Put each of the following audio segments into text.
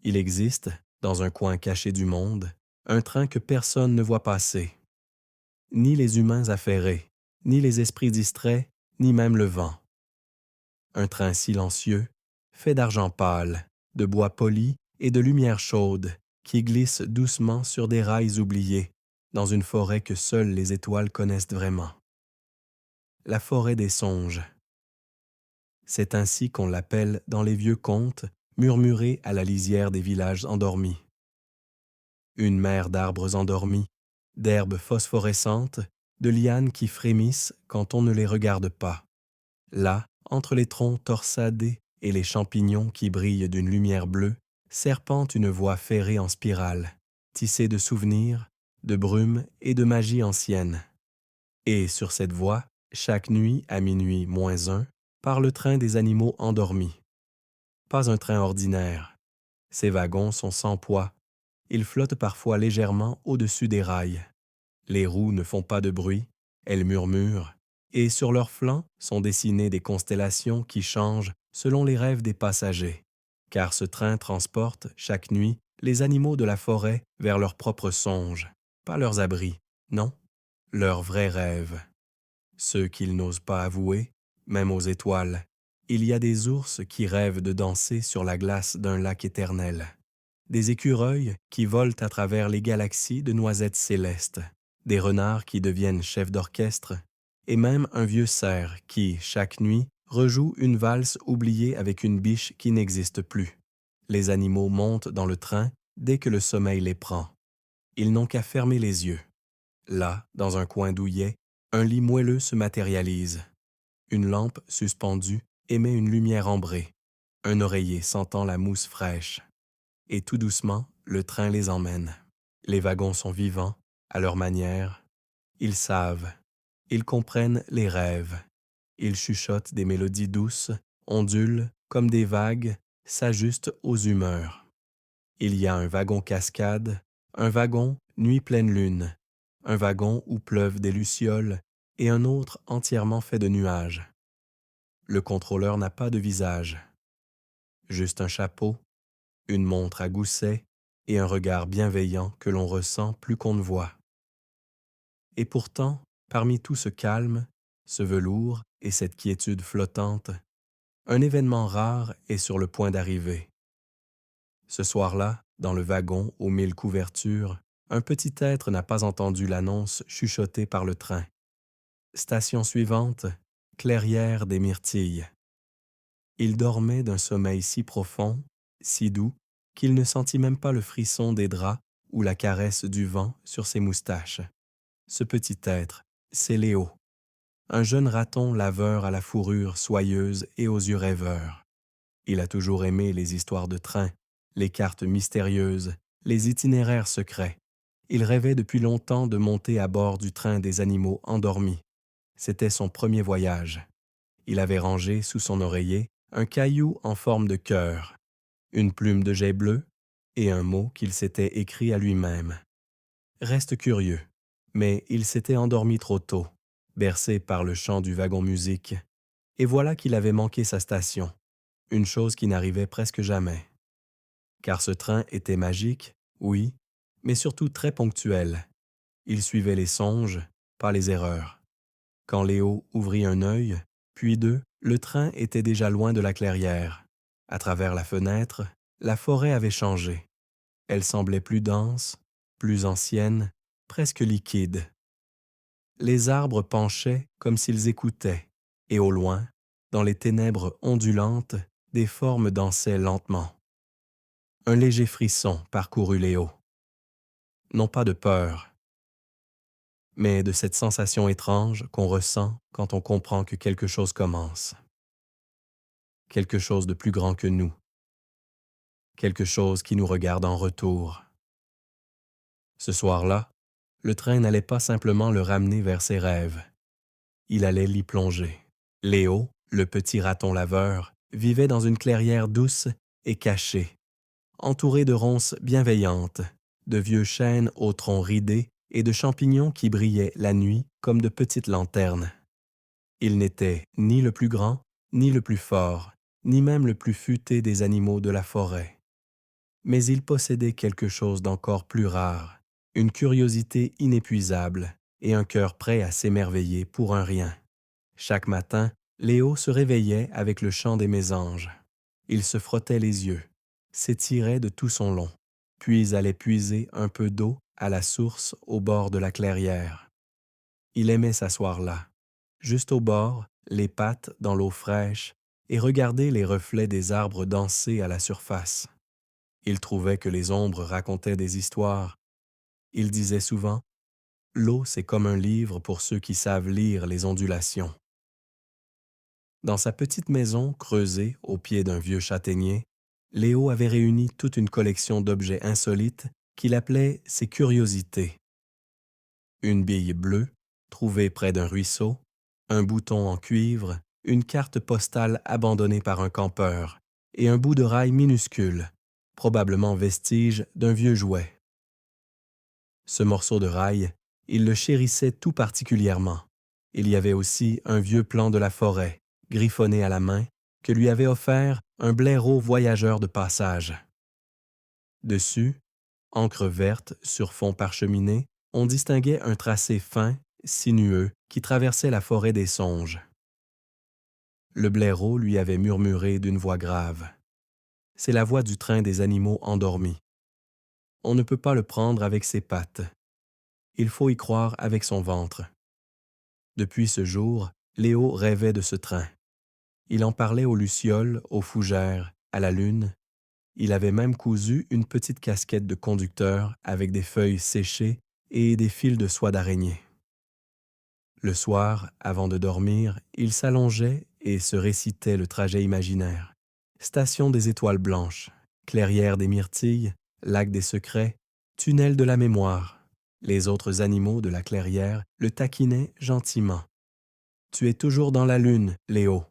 Il existe, dans un coin caché du monde, un train que personne ne voit passer. Ni les humains affairés, ni les esprits distraits, ni même le vent. Un train silencieux, fait d'argent pâle, de bois poli et de lumière chaude, qui glisse doucement sur des rails oubliés, dans une forêt que seules les étoiles connaissent vraiment. La forêt des songes. C'est ainsi qu'on l'appelle dans les vieux contes, murmurés à la lisière des villages endormis. Une mer d'arbres endormis, d'herbes phosphorescentes, de lianes qui frémissent quand on ne les regarde pas. Là, entre les troncs torsadés et les champignons qui brillent d'une lumière bleue, serpente une voie ferrée en spirale, tissée de souvenirs, de brumes et de magie ancienne. Et sur cette voie, chaque nuit à minuit moins un, part le train des animaux endormis. Pas un train ordinaire. Ces wagons sont sans poids. Ils flottent parfois légèrement au-dessus des rails. Les roues ne font pas de bruit, elles murmurent, et sur leurs flancs sont dessinées des constellations qui changent selon les rêves des passagers. Car ce train transporte, chaque nuit, les animaux de la forêt vers leurs propres songes, pas leurs abris, non, leurs vrais rêves. Ceux qu'ils n'osent pas avouer, même aux étoiles. Il y a des ours qui rêvent de danser sur la glace d'un lac éternel. Des écureuils qui volent à travers les galaxies de noisettes célestes. Des renards qui deviennent chefs d'orchestre. Et même un vieux cerf qui, chaque nuit, rejoue une valse oubliée avec une biche qui n'existe plus. Les animaux montent dans le train dès que le sommeil les prend. Ils n'ont qu'à fermer les yeux. Là, dans un coin douillet, un lit moelleux se matérialise. Une lampe suspendue émet une lumière ambrée. Un oreiller sentant la mousse fraîche. Et tout doucement, le train les emmène. Les wagons sont vivants, à leur manière. Ils savent. Ils comprennent les rêves. Ils chuchotent des mélodies douces, ondulent comme des vagues, s'ajustent aux humeurs. Il y a un wagon cascade, un wagon nuit pleine lune, un wagon où pleuvent des lucioles et un autre entièrement fait de nuages. Le contrôleur n'a pas de visage, juste un chapeau, une montre à gousset et un regard bienveillant que l'on ressent plus qu'on ne voit. Et pourtant, parmi tout ce calme, ce velours et cette quiétude flottante, un événement rare est sur le point d'arriver. Ce soir-là, dans le wagon aux 1000 couvertures, un petit être n'a pas entendu l'annonce chuchotée par le train. Station suivante, clairière des Myrtilles. Il dormait d'un sommeil si profond, si doux, qu'il ne sentit même pas le frisson des draps ou la caresse du vent sur ses moustaches. Ce petit être, c'est Léo, un jeune raton laveur à la fourrure soyeuse et aux yeux rêveurs. Il a toujours aimé les histoires de train, les cartes mystérieuses, les itinéraires secrets. Il rêvait depuis longtemps de monter à bord du train des animaux endormis. C'était son premier voyage. Il avait rangé sous son oreiller un caillou en forme de cœur, une plume de jet bleu et un mot qu'il s'était écrit à lui-même. Reste curieux, mais il s'était endormi trop tôt, bercé par le chant du wagon-musique. Et voilà qu'il avait manqué sa station, une chose qui n'arrivait presque jamais. Car ce train était magique, oui, mais surtout très ponctuel. Il suivait les songes, pas les erreurs. Quand Léo ouvrit un œil, puis deux, le train était déjà loin de la clairière. À travers la fenêtre, la forêt avait changé. Elle semblait plus dense, plus ancienne, presque liquide. Les arbres penchaient comme s'ils écoutaient, et au loin, dans les ténèbres ondulantes, des formes dansaient lentement. Un léger frisson parcourut Léo. Non pas de peur, mais de cette sensation étrange qu'on ressent quand on comprend que quelque chose commence. Quelque chose de plus grand que nous. Quelque chose qui nous regarde en retour. Ce soir-là, le train n'allait pas simplement le ramener vers ses rêves. Il allait l'y plonger. Léo, le petit raton laveur, vivait dans une clairière douce et cachée, entouré de ronces bienveillantes, de vieux chênes au tronc ridé et de champignons qui brillaient la nuit comme de petites lanternes. Il n'était ni le plus grand, ni le plus fort, ni même le plus futé des animaux de la forêt. Mais il possédait quelque chose d'encore plus rare, une curiosité inépuisable et un cœur prêt à s'émerveiller pour un rien. Chaque matin, Léo se réveillait avec le chant des mésanges. Il se frottait les yeux, s'étirait de tout son long, puis allait puiser un peu d'eau à la source au bord de la clairière. Il aimait s'asseoir là, juste au bord, les pattes dans l'eau fraîche, et regarder les reflets des arbres danser à la surface. Il trouvait que les ombres racontaient des histoires. Il disait souvent, l'eau, c'est comme un livre pour ceux qui savent lire les ondulations. Dans sa petite maison creusée au pied d'un vieux châtaignier, Léo avait réuni toute une collection d'objets insolites qu'il appelait ses curiosités. Une bille bleue, trouvée près d'un ruisseau, un bouton en cuivre, une carte postale abandonnée par un campeur et un bout de rail minuscule, probablement vestige d'un vieux jouet. Ce morceau de rail, il le chérissait tout particulièrement. Il y avait aussi un vieux plan de la forêt, griffonné à la main, que lui avait offert un blaireau voyageur de passage. Dessus, encre verte sur fond parcheminé, on distinguait un tracé fin, sinueux, qui traversait la forêt des songes. Le blaireau lui avait murmuré d'une voix grave. C'est la voix du train des animaux endormis. On ne peut pas le prendre avec ses pattes. Il faut y croire avec son ventre. Depuis ce jour, Léo rêvait de ce train. Il en parlait aux lucioles, aux fougères, à la lune. Il avait même cousu une petite casquette de conducteur avec des feuilles séchées et des fils de soie d'araignée. Le soir, avant de dormir, il s'allongeait et se récitait le trajet imaginaire. Station des étoiles blanches, clairière des myrtilles, lac des secrets, tunnel de la mémoire. Les autres animaux de la clairière le taquinaient gentiment. « Tu es toujours dans la lune, Léo »,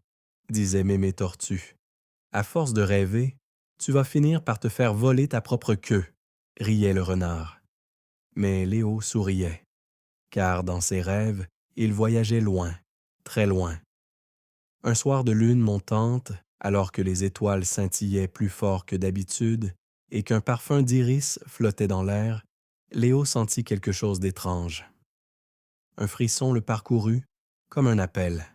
disait Mémé Tortue. « À force de rêver, tu vas finir par te faire voler ta propre queue », riait le renard. Mais Léo souriait, car dans ses rêves, il voyageait loin, très loin. Un soir de lune montante, alors que les étoiles scintillaient plus fort que d'habitude et qu'un parfum d'iris flottait dans l'air, Léo sentit quelque chose d'étrange. Un frisson le parcourut comme un appel.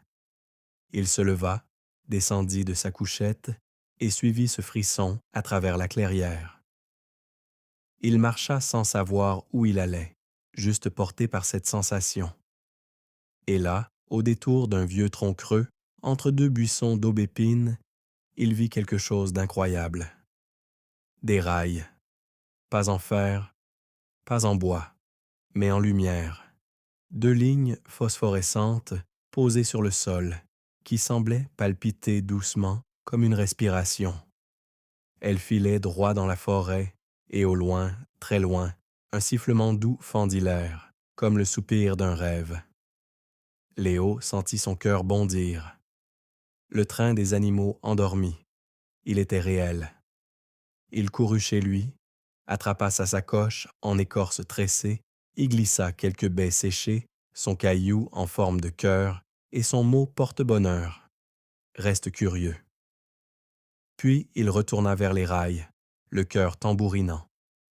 Il se leva, descendit de sa couchette et suivit ce frisson à travers la clairière. Il marcha sans savoir où il allait, juste porté par cette sensation. Et là, au détour d'un vieux tronc creux, entre deux buissons d'aubépine, il vit quelque chose d'incroyable. Des rails, pas en fer, pas en bois, mais en lumière. Deux lignes phosphorescentes posées sur le sol, qui semblaient palpiter doucement comme une respiration. Elles filaient droit dans la forêt, et au loin, très loin, un sifflement doux fendit l'air, comme le soupir d'un rêve. Léo sentit son cœur bondir. Le train des animaux endormis. Il était réel. Il courut chez lui, attrapa sa sacoche en écorce tressée, y glissa quelques baies séchées, son caillou en forme de cœur et son mot porte-bonheur. Reste curieux. Puis il retourna vers les rails, le cœur tambourinant.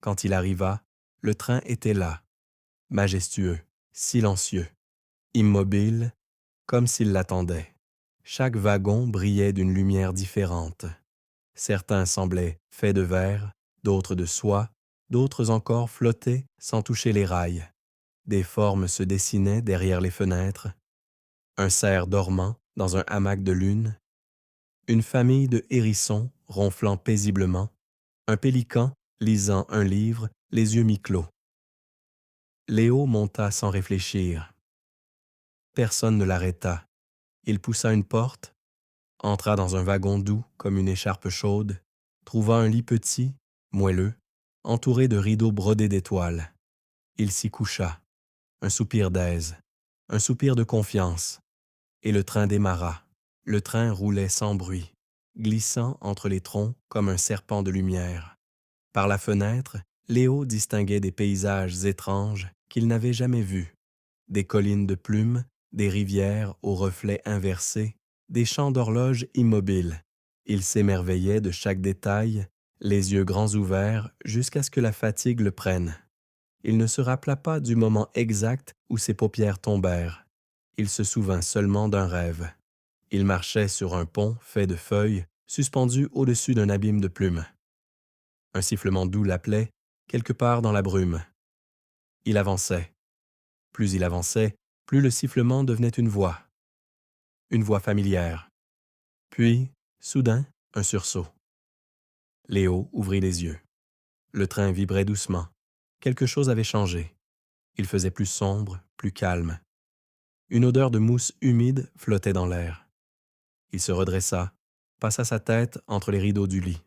Quand il arriva, le train était là, majestueux, silencieux, immobile, comme s'il l'attendait. Chaque wagon brillait d'une lumière différente. Certains semblaient faits de verre, d'autres de soie, d'autres encore flottaient sans toucher les rails. Des formes se dessinaient derrière les fenêtres. Un cerf dormant dans un hamac de lune, une famille de hérissons ronflant paisiblement, un pélican lisant un livre, les yeux mi-clos. Léo monta sans réfléchir. Personne ne l'arrêta. Il poussa une porte, entra dans un wagon doux comme une écharpe chaude, trouva un lit petit, moelleux, entouré de rideaux brodés d'étoiles. Il s'y coucha. Un soupir d'aise, un soupir de confiance, et le train démarra. Le train roulait sans bruit, glissant entre les troncs comme un serpent de lumière. Par la fenêtre, Léo distinguait des paysages étranges qu'il n'avait jamais vus. Des collines de plumes, des rivières aux reflets inversés, des champs d'horloges immobiles. Il s'émerveillait de chaque détail, les yeux grands ouverts jusqu'à ce que la fatigue le prenne. Il ne se rappela pas du moment exact où ses paupières tombèrent. Il se souvint seulement d'un rêve. Il marchait sur un pont fait de feuilles, suspendu au-dessus d'un abîme de plumes. Un sifflement doux l'appelait, quelque part dans la brume. Il avançait. Plus il avançait, plus le sifflement devenait une voix familière. Puis, soudain, un sursaut. Léo ouvrit les yeux. Le train vibrait doucement. Quelque chose avait changé. Il faisait plus sombre, plus calme. Une odeur de mousse humide flottait dans l'air. Il se redressa, passa sa tête entre les rideaux du lit.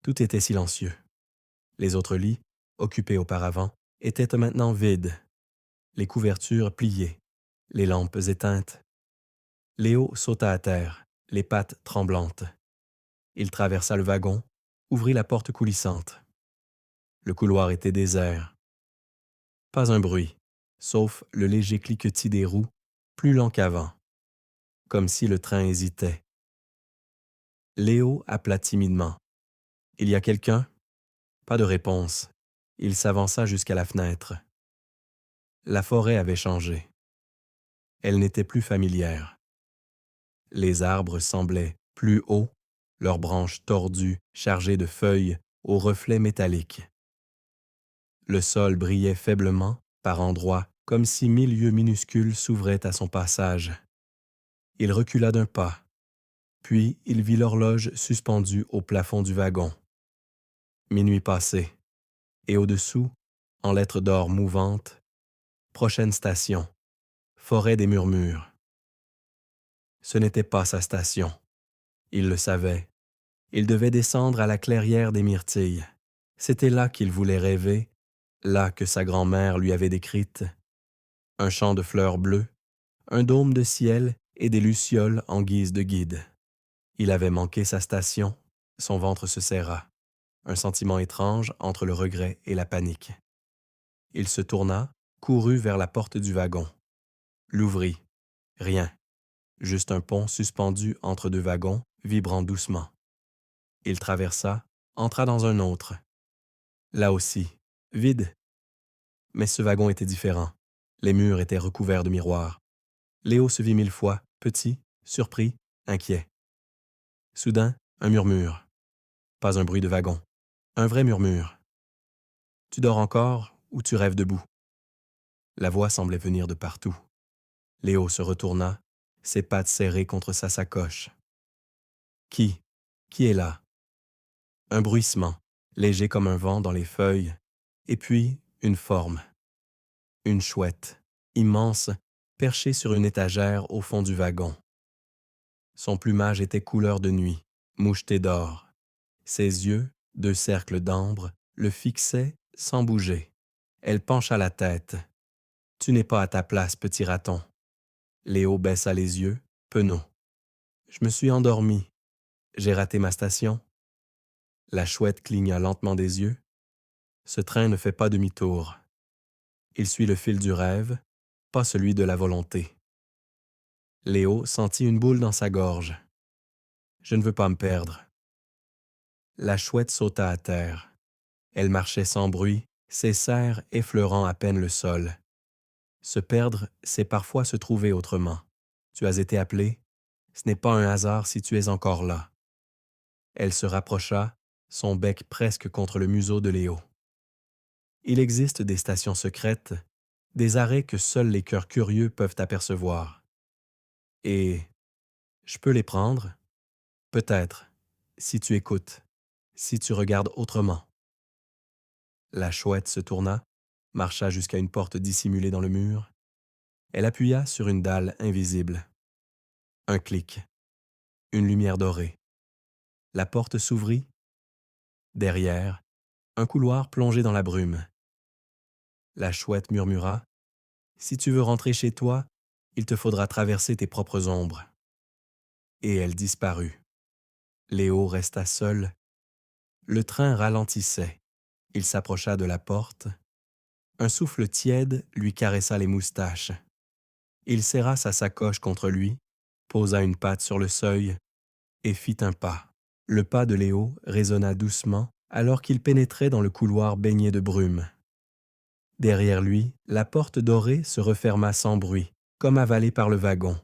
Tout était silencieux. Les autres lits, occupés auparavant, étaient maintenant vides. Les couvertures pliées, les lampes éteintes. Léo sauta à terre, les pattes tremblantes. Il traversa le wagon, ouvrit la porte coulissante. Le couloir était désert. Pas un bruit, sauf le léger cliquetis des roues, plus lent qu'avant, comme si le train hésitait. Léo appela timidement. « Il y a quelqu'un » Pas de réponse. Il s'avança jusqu'à la fenêtre. La forêt avait changé. Elle n'était plus familière. Les arbres semblaient plus hauts, leurs branches tordues, chargées de feuilles, aux reflets métalliques. Le sol brillait faiblement, par endroits, comme si 1000 yeux minuscules s'ouvraient à son passage. Il recula d'un pas. Puis il vit l'horloge suspendue au plafond du wagon. Minuit passé, et au-dessous, en lettres d'or mouvantes, prochaine station, forêt des murmures. Ce n'était pas sa station. Il le savait. Il devait descendre à la clairière des myrtilles. C'était là qu'il voulait rêver, là que sa grand-mère lui avait décrite. Un champ de fleurs bleues, un dôme de ciel et des lucioles en guise de guide. Il avait manqué sa station, son ventre se serra. Un sentiment étrange entre le regret et la panique. Il se tourna, courut vers la porte du wagon. L'ouvrit. Rien. Juste un pont suspendu entre deux wagons, vibrant doucement. Il traversa, entra dans un autre. Là aussi, vide. Mais ce wagon était différent. Les murs étaient recouverts de miroirs. Léo se vit 1000 fois, petit, surpris, inquiet. Soudain, un murmure. Pas un bruit de wagon. Un vrai murmure. « Tu dors encore ou tu rêves debout ?» La voix semblait venir de partout. Léo se retourna, ses pattes serrées contre sa sacoche. Qui est là? Un bruissement, léger comme un vent dans les feuilles, et puis une forme. Une chouette, immense, perchée sur une étagère au fond du wagon. Son plumage était couleur de nuit, moucheté d'or. Ses yeux, deux cercles d'ambre, le fixaient sans bouger. Elle pencha la tête. « Tu n'es pas à ta place, petit raton. » Léo baissa les yeux, penaud. « Je me suis endormi. J'ai raté ma station. » La chouette cligna lentement des yeux. Ce train ne fait pas demi-tour. Il suit le fil du rêve, pas celui de la volonté. Léo sentit une boule dans sa gorge. « Je ne veux pas me perdre. » La chouette sauta à terre. Elle marchait sans bruit, ses serres effleurant à peine le sol. Se perdre, c'est parfois se trouver autrement. Tu as été appelé, ce n'est pas un hasard si tu es encore là. Elle se rapprocha, son bec presque contre le museau de Léo. Il existe des stations secrètes, des arrêts que seuls les cœurs curieux peuvent apercevoir. Et je peux les prendre? Peut-être, si tu écoutes, si tu regardes autrement. La chouette se tourna, marcha jusqu'à une porte dissimulée dans le mur. Elle appuya sur une dalle invisible. Un clic, une lumière dorée. La porte s'ouvrit. Derrière, un couloir plongé dans la brume. La chouette murmura « Si tu veux rentrer chez toi, il te faudra traverser tes propres ombres. » Et elle disparut. Léo resta seul. Le train ralentissait. Il s'approcha de la porte. Un souffle tiède lui caressa les moustaches. Il serra sa sacoche contre lui, posa une patte sur le seuil et fit un pas. Le pas de Léo résonna doucement alors qu'il pénétrait dans le couloir baigné de brume. Derrière lui, la porte dorée se referma sans bruit, comme avalée par le wagon.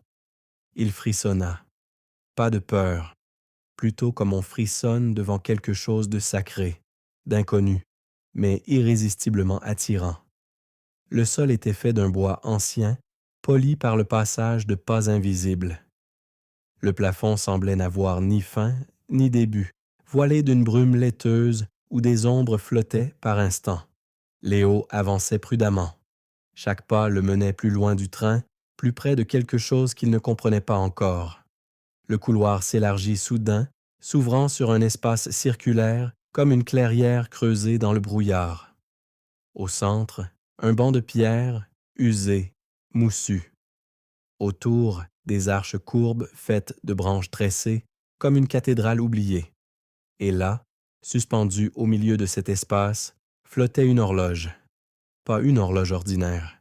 Il frissonna. Pas de peur, plutôt comme on frissonne devant quelque chose de sacré, d'inconnu, mais irrésistiblement attirant. Le sol était fait d'un bois ancien, poli par le passage de pas invisibles. Le plafond semblait n'avoir ni fin ni début, voilé d'une brume laiteuse où des ombres flottaient par instants. Léo avançait prudemment. Chaque pas le menait plus loin du train, plus près de quelque chose qu'il ne comprenait pas encore. Le couloir s'élargit soudain, s'ouvrant sur un espace circulaire comme une clairière creusée dans le brouillard. Au centre, un banc de pierre, usé, moussu. Autour, des arches courbes faites de branches tressées, comme une cathédrale oubliée. Et là, suspendue au milieu de cet espace, flottait une horloge. Pas une horloge ordinaire.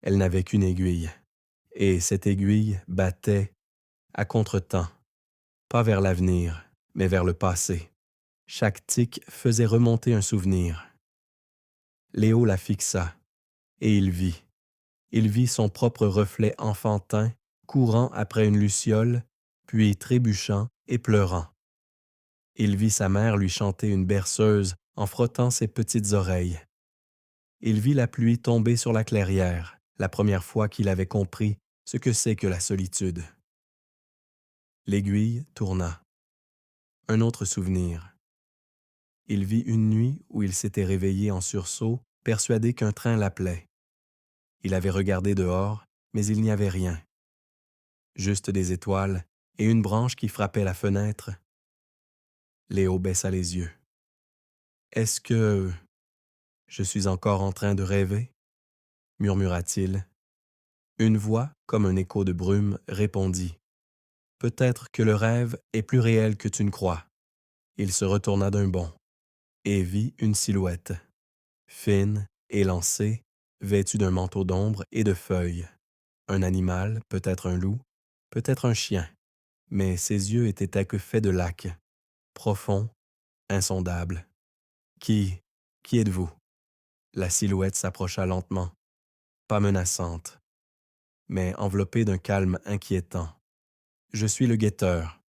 Elle n'avait qu'une aiguille. Et cette aiguille battait à contretemps, pas vers l'avenir, mais vers le passé. Chaque tic faisait remonter un souvenir. Léo la fixa, et il vit. Il vit son propre reflet enfantin, courant après une luciole, puis trébuchant et pleurant. Il vit sa mère lui chanter une berceuse en frottant ses petites oreilles. Il vit la pluie tomber sur la clairière, la première fois qu'il avait compris ce que c'est que la solitude. L'aiguille tourna. Un autre souvenir. Il vit une nuit où il s'était réveillé en sursaut, persuadé qu'un train l'appelait. Il avait regardé dehors, mais il n'y avait rien. Juste des étoiles et une branche qui frappait la fenêtre. Léo baissa les yeux. Est-ce que je suis encore en train de rêver? Murmura-t-il. Une voix, comme un écho de brume, répondit. Peut-être que le rêve est plus réel que tu ne crois. Il se retourna d'un bond et vit une silhouette, fine, élancée, vêtue d'un manteau d'ombre et de feuilles. Un animal, peut-être un loup, peut-être un chien, mais ses yeux étaient à queue faits de lac, profonds, insondables. Qui êtes-vous? La silhouette s'approcha lentement, pas menaçante, mais enveloppée d'un calme inquiétant. Je suis le guetteur,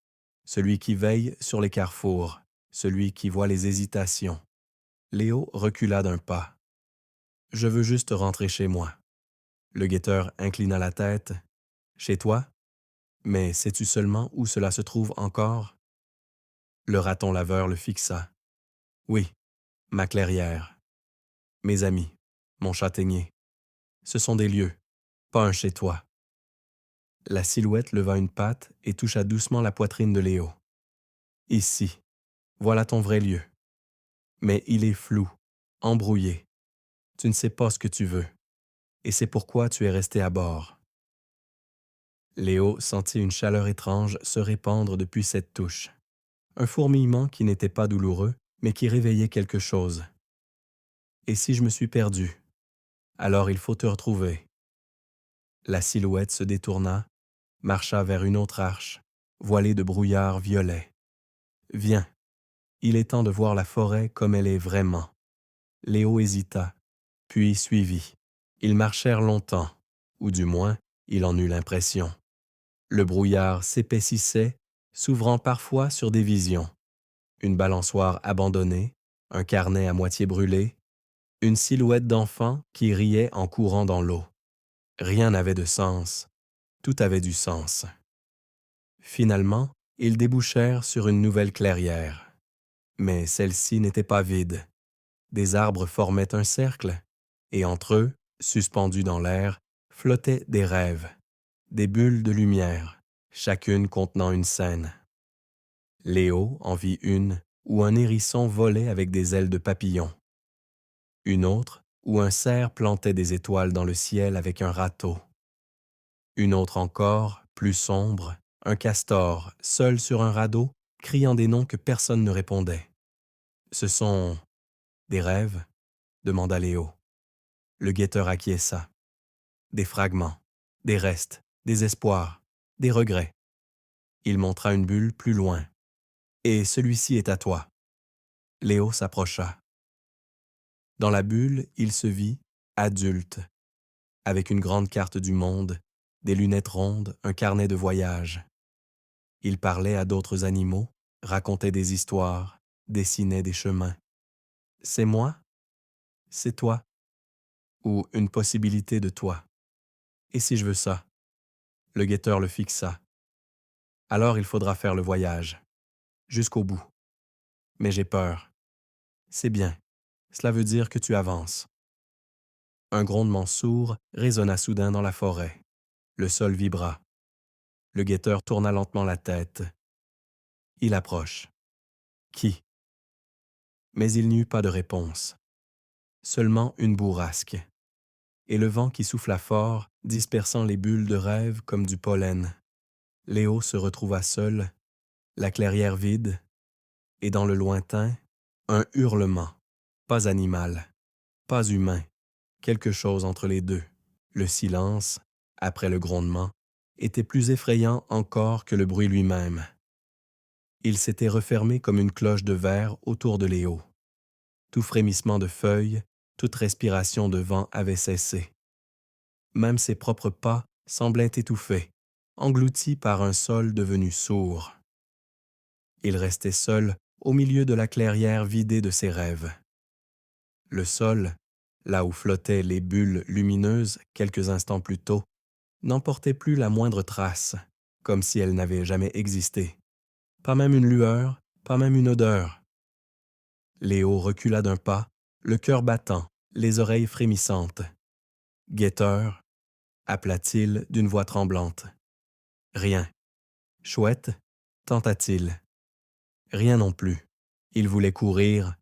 celui qui veille sur les carrefours, celui qui voit les hésitations. Léo recula d'un pas. Je veux juste rentrer chez moi. Le guetteur inclina la tête. Chez toi? Mais sais-tu seulement où cela se trouve encore? Le raton laveur le fixa. Oui, ma clairière. Mes amis, mon châtaignier. Ce sont des lieux, pas un chez toi. La silhouette leva une patte et toucha doucement la poitrine de Léo. Ici, voilà ton vrai lieu. Mais il est flou, embrouillé. Tu ne sais pas ce que tu veux. Et c'est pourquoi tu es resté à bord. Léo sentit une chaleur étrange se répandre depuis cette touche. Un fourmillement qui n'était pas douloureux, mais qui réveillait quelque chose. Et si je me suis perdu? Alors il faut te retrouver. La silhouette se détourna, marcha vers une autre arche, voilée de brouillard violet. Viens, il est temps de voir la forêt comme elle est vraiment. Léo hésita, puis suivit. Ils marchèrent longtemps, ou du moins, il en eut l'impression. Le brouillard s'épaississait, s'ouvrant parfois sur des visions. Une balançoire abandonnée, un carnet à moitié brûlé, une silhouette d'enfant qui riait en courant dans l'eau. Rien n'avait de sens, tout avait du sens. Finalement, ils débouchèrent sur une nouvelle clairière. Mais celle-ci n'était pas vide. Des arbres formaient un cercle, et entre eux, suspendus dans l'air, flottaient des rêves, des bulles de lumière, chacune contenant une scène. Léo en vit une où un hérisson volait avec des ailes de papillon. Une autre où un cerf plantait des étoiles dans le ciel avec un râteau. Une autre encore, plus sombre, un castor, seul sur un radeau, criant des noms que personne ne répondait. « Ce sont des rêves ?» demanda Léo. Le guetteur acquiesça. Des fragments, des restes, des espoirs, des regrets. Il montra une bulle plus loin. Et celui-ci est à toi. Léo s'approcha. Dans la bulle, il se vit adulte, avec une grande carte du monde, des lunettes rondes, un carnet de voyage. Il parlait à d'autres animaux, racontait des histoires, dessinait des chemins. C'est moi? C'est toi? Ou une possibilité de toi? Et si je veux ça? Le guetteur le fixa. Alors il faudra faire le voyage, jusqu'au bout. Mais j'ai peur. C'est bien. Cela veut dire que tu avances. Un grondement sourd résonna soudain dans la forêt. Le sol vibra. Le guetteur tourna lentement la tête. Il approche. Qui? Mais il n'y eut pas de réponse. Seulement une bourrasque. Et le vent qui souffla fort, dispersant les bulles de rêve comme du pollen. Léo se retrouva seul, la clairière vide, et dans le lointain, un hurlement. Pas animal, pas humain, quelque chose entre les deux. Le silence, après le grondement, était plus effrayant encore que le bruit lui-même. Il s'était refermé comme une cloche de verre autour de Léo. Tout frémissement de feuilles, toute respiration de vent avait cessé. Même ses propres pas semblaient étouffés, engloutis par un sol devenu sourd. Il restait seul au milieu de la clairière vidée de ses rêves. Le sol, là où flottaient les bulles lumineuses quelques instants plus tôt, n'en portait plus la moindre trace, comme si elle n'avait jamais existé. Pas même une lueur, pas même une odeur. Léo recula d'un pas, le cœur battant, les oreilles frémissantes. « Guetteur » appela-t-il d'une voix tremblante. Rien. « Chouette » tenta-t-il. Rien non plus. Il voulait courir,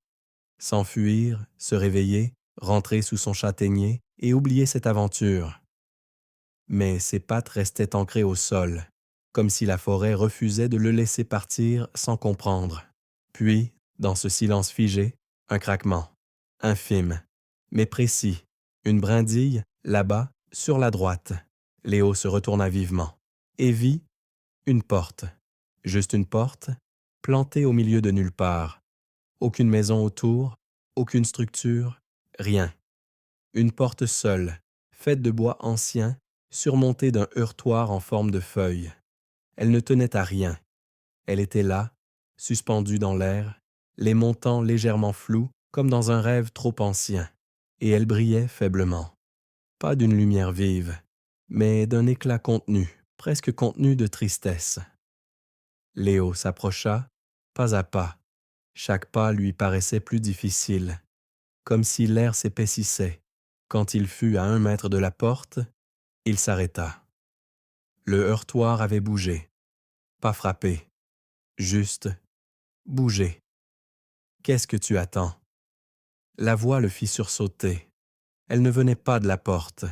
s'enfuir, se réveiller, rentrer sous son châtaignier et oublier cette aventure. Mais ses pattes restaient ancrées au sol, comme si la forêt refusait de le laisser partir sans comprendre. Puis, dans ce silence figé, un craquement, infime, mais précis, une brindille, là-bas, sur la droite. Léo se retourna vivement et vit une porte, juste une porte, plantée au milieu de nulle part. Aucune maison autour, aucune structure, rien. Une porte seule, faite de bois ancien, surmontée d'un heurtoir en forme de feuille. Elle ne tenait à rien. Elle était là, suspendue dans l'air, les montants légèrement flous, comme dans un rêve trop ancien, et elle brillait faiblement. Pas d'une lumière vive, mais d'un éclat contenu, presque contenu de tristesse. Léo s'approcha, pas à pas. Chaque pas lui paraissait plus difficile, comme si l'air s'épaississait. Quand il fut à 1 mètre de la porte, il s'arrêta. Le heurtoir avait bougé, pas frappé, juste bougé. Qu'est-ce que tu attends? La voix le fit sursauter. Elle ne venait pas de la porte.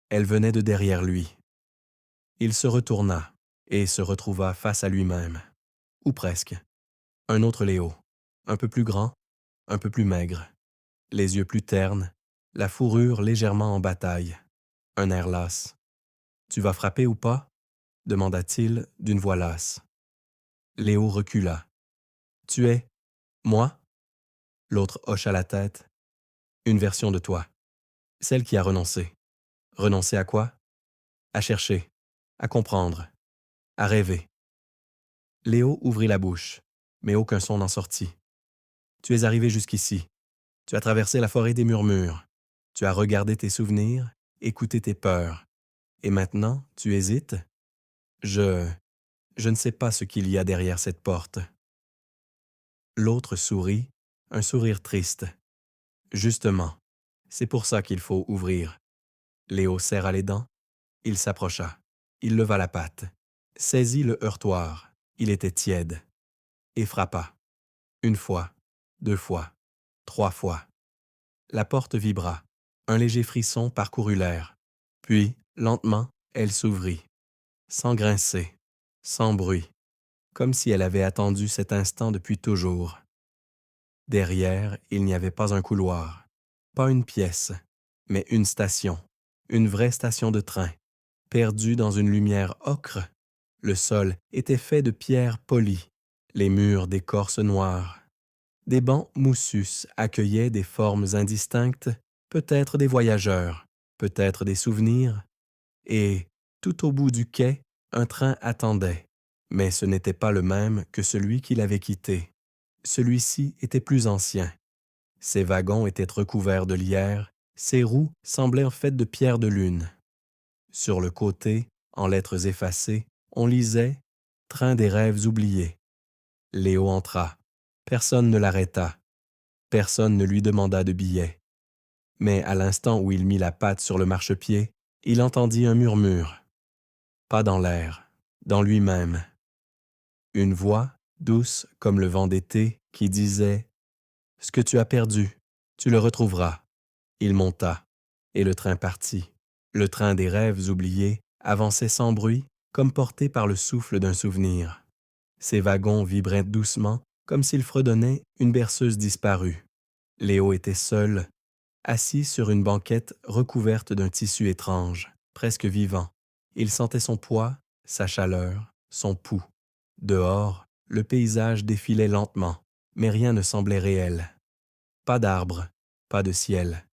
Elle venait de derrière lui. Il se retourna et se retrouva face à lui-même. Ou presque. Un autre Léo, un peu plus grand, un peu plus maigre, les yeux plus ternes, la fourrure légèrement en bataille, un air las. « Tu vas frapper ou pas? » demanda-t-il d'une voix lasse. Léo recula. « Tu es... moi? » L'autre hocha la tête. « Une version de toi. Celle qui a renoncé. Renoncé à quoi? À chercher, à comprendre, à rêver. » Léo ouvrit la bouche, mais aucun son n'en sortit. « Tu es arrivé jusqu'ici. Tu as traversé la forêt des murmures. Tu as regardé tes souvenirs, écouté tes peurs. Et maintenant, tu hésites? Je ne sais pas ce qu'il y a derrière cette porte. » L'autre sourit, un sourire triste. « Justement, c'est pour ça qu'il faut ouvrir. » Léo serra les dents. Il s'approcha. Il leva la patte, saisit le heurtoir. Il était tiède. Et frappa. 1 fois, 2 fois, 3 fois. La porte vibra. Un léger frisson parcourut l'air. Puis, lentement, elle s'ouvrit. Sans grincer, sans bruit, comme si elle avait attendu cet instant depuis toujours. Derrière, il n'y avait pas un couloir, pas une pièce, mais une station, une vraie station de train, perdue dans une lumière ocre. Le sol était fait de pierres polies, Les murs d'écorce noire. Des bancs moussus accueillaient des formes indistinctes, peut-être des voyageurs, peut-être des souvenirs, et, tout au bout du quai, un train attendait, mais ce n'était pas le même que celui qui l'avait quitté. Celui-ci était plus ancien. Ses wagons étaient recouverts de lierre, ses roues semblaient en fait de pierre de lune. Sur le côté, en lettres effacées, on lisait « Train des rêves oubliés ». Léo entra. Personne ne l'arrêta. Personne ne lui demanda de billet. Mais à l'instant où il mit la patte sur le marchepied, il entendit un murmure. Pas dans l'air, dans lui-même. Une voix, douce comme le vent d'été, qui disait « Ce que tu as perdu, tu le retrouveras ». Il monta, et le train partit. Le train des rêves oubliés avançait sans bruit, comme porté par le souffle d'un souvenir. Ses wagons vibraient doucement, comme s'ils fredonnaient une berceuse disparue. Léo était seul, assis sur une banquette recouverte d'un tissu étrange, presque vivant. Il sentait son poids, sa chaleur, son pouls. Dehors, le paysage défilait lentement, mais rien ne semblait réel. Pas d'arbres, pas de ciel.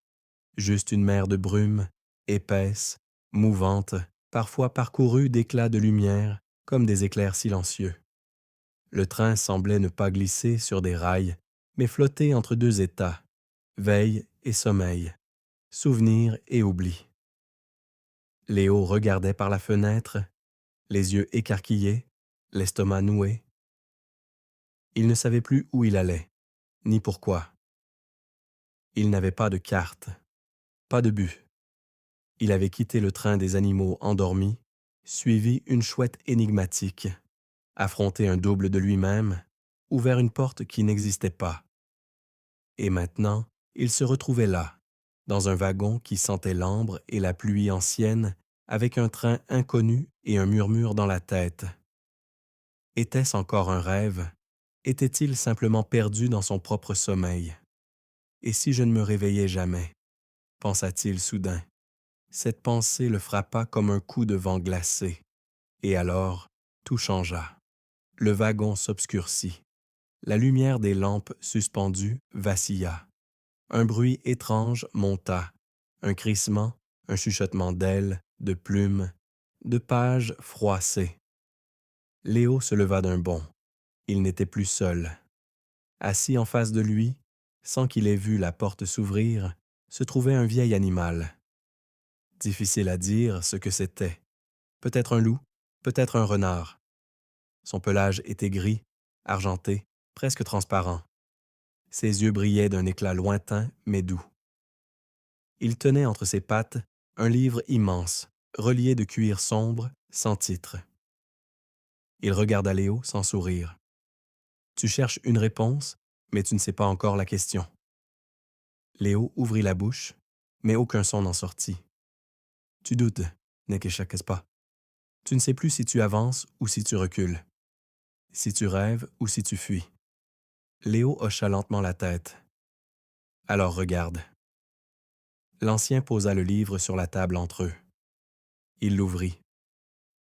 Juste une mer de brume, épaisse, mouvante, parfois parcourue d'éclats de lumière, comme des éclairs silencieux. Le train semblait ne pas glisser sur des rails, mais flotter entre deux états, veille et sommeil, souvenir et oubli. Léo regardait par la fenêtre, les yeux écarquillés, l'estomac noué. Il ne savait plus où il allait, ni pourquoi. Il n'avait pas de carte, pas de but. Il avait quitté le train des animaux endormis, suivi une chouette énigmatique, affronté un double de lui-même, ouvert une porte qui n'existait pas. Et maintenant, il se retrouvait là, dans un wagon qui sentait l'ambre et la pluie ancienne, avec un train inconnu et un murmure dans la tête. Était-ce encore un rêve? Était-il simplement perdu dans son propre sommeil? Et si je ne me réveillais jamais? Pensa-t-il soudain. Cette pensée le frappa comme un coup de vent glacé. Et alors, tout changea. Le wagon s'obscurcit. La lumière des lampes suspendues vacilla. Un bruit étrange monta, un crissement, un chuchotement d'ailes, de plumes, de pages froissées. Léo se leva d'un bond. Il n'était plus seul. Assis en face de lui, sans qu'il ait vu la porte s'ouvrir, se trouvait un vieil animal. Difficile à dire ce que c'était. Peut-être un loup, peut-être un renard. Son pelage était gris, argenté, presque transparent. Ses yeux brillaient d'un éclat lointain mais doux. Il tenait entre ses pattes un livre immense, relié de cuir sombre, sans titre. Il regarda Léo sans sourire. « Tu cherches une réponse, mais tu ne sais pas encore la question. » Léo ouvrit la bouche, mais aucun son n'en sortit. « Tu doutes, n'est-ce pas? Tu ne sais plus si tu avances ou si tu recules, si tu rêves ou si tu fuis. » Léo hocha lentement la tête. « Alors regarde. » L'ancien posa le livre sur la table entre eux. Il l'ouvrit,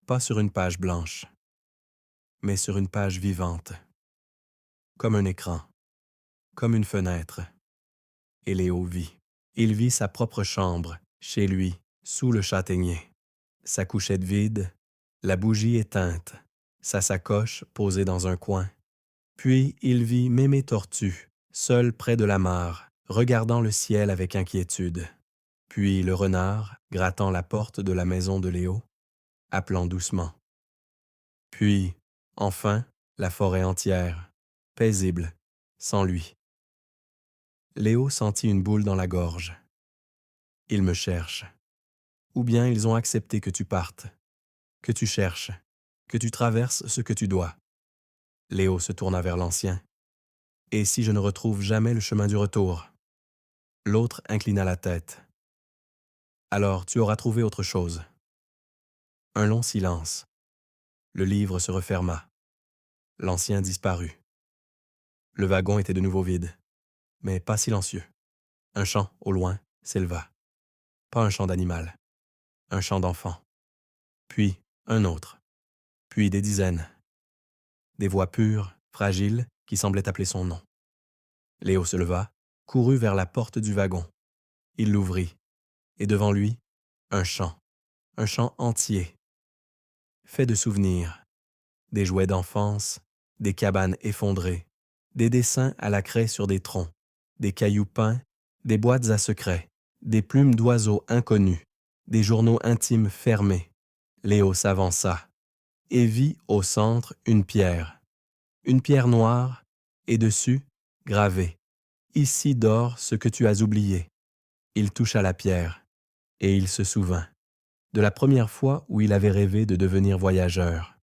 pas sur une page blanche, mais sur une page vivante, comme un écran, comme une fenêtre. Et Léo vit. Il vit sa propre chambre, chez lui, sous le châtaignier. Sa couchette vide, la bougie éteinte, sa sacoche posée dans un coin. Puis il vit Mémé Tortue, seul près de la mare, regardant le ciel avec inquiétude. Puis le renard, grattant la porte de la maison de Léo, appelant doucement. Puis, enfin, la forêt entière, paisible, sans lui. Léo sentit une boule dans la gorge. Ils me cherchent. Ou bien ils ont accepté que tu partes, que tu cherches, que tu traverses ce que tu dois. Léo se tourna vers l'ancien. Et si je ne retrouve jamais le chemin du retour? L'autre inclina la tête. Alors tu auras trouvé autre chose. Un long silence. Le livre se referma. L'ancien disparut. Le wagon était de nouveau vide, mais pas silencieux. Un chant, au loin, s'éleva. Pas un chant d'animal, un chant d'enfant. Puis un autre, puis des dizaines. Des voix pures, fragile, qui semblait appeler son nom. Léo se leva, courut vers la porte du wagon. Il l'ouvrit, et devant lui, un champ entier, fait de souvenirs, des jouets d'enfance, des cabanes effondrées, des dessins à la craie sur des troncs, des cailloux peints, des boîtes à secrets, des plumes d'oiseaux inconnus, des journaux intimes fermés. Léo s'avança et vit au centre une pierre noire, et dessus, gravé, « Ici dort ce que tu as oublié ». Il toucha la pierre, et il se souvint de la première fois où il avait rêvé de devenir voyageur,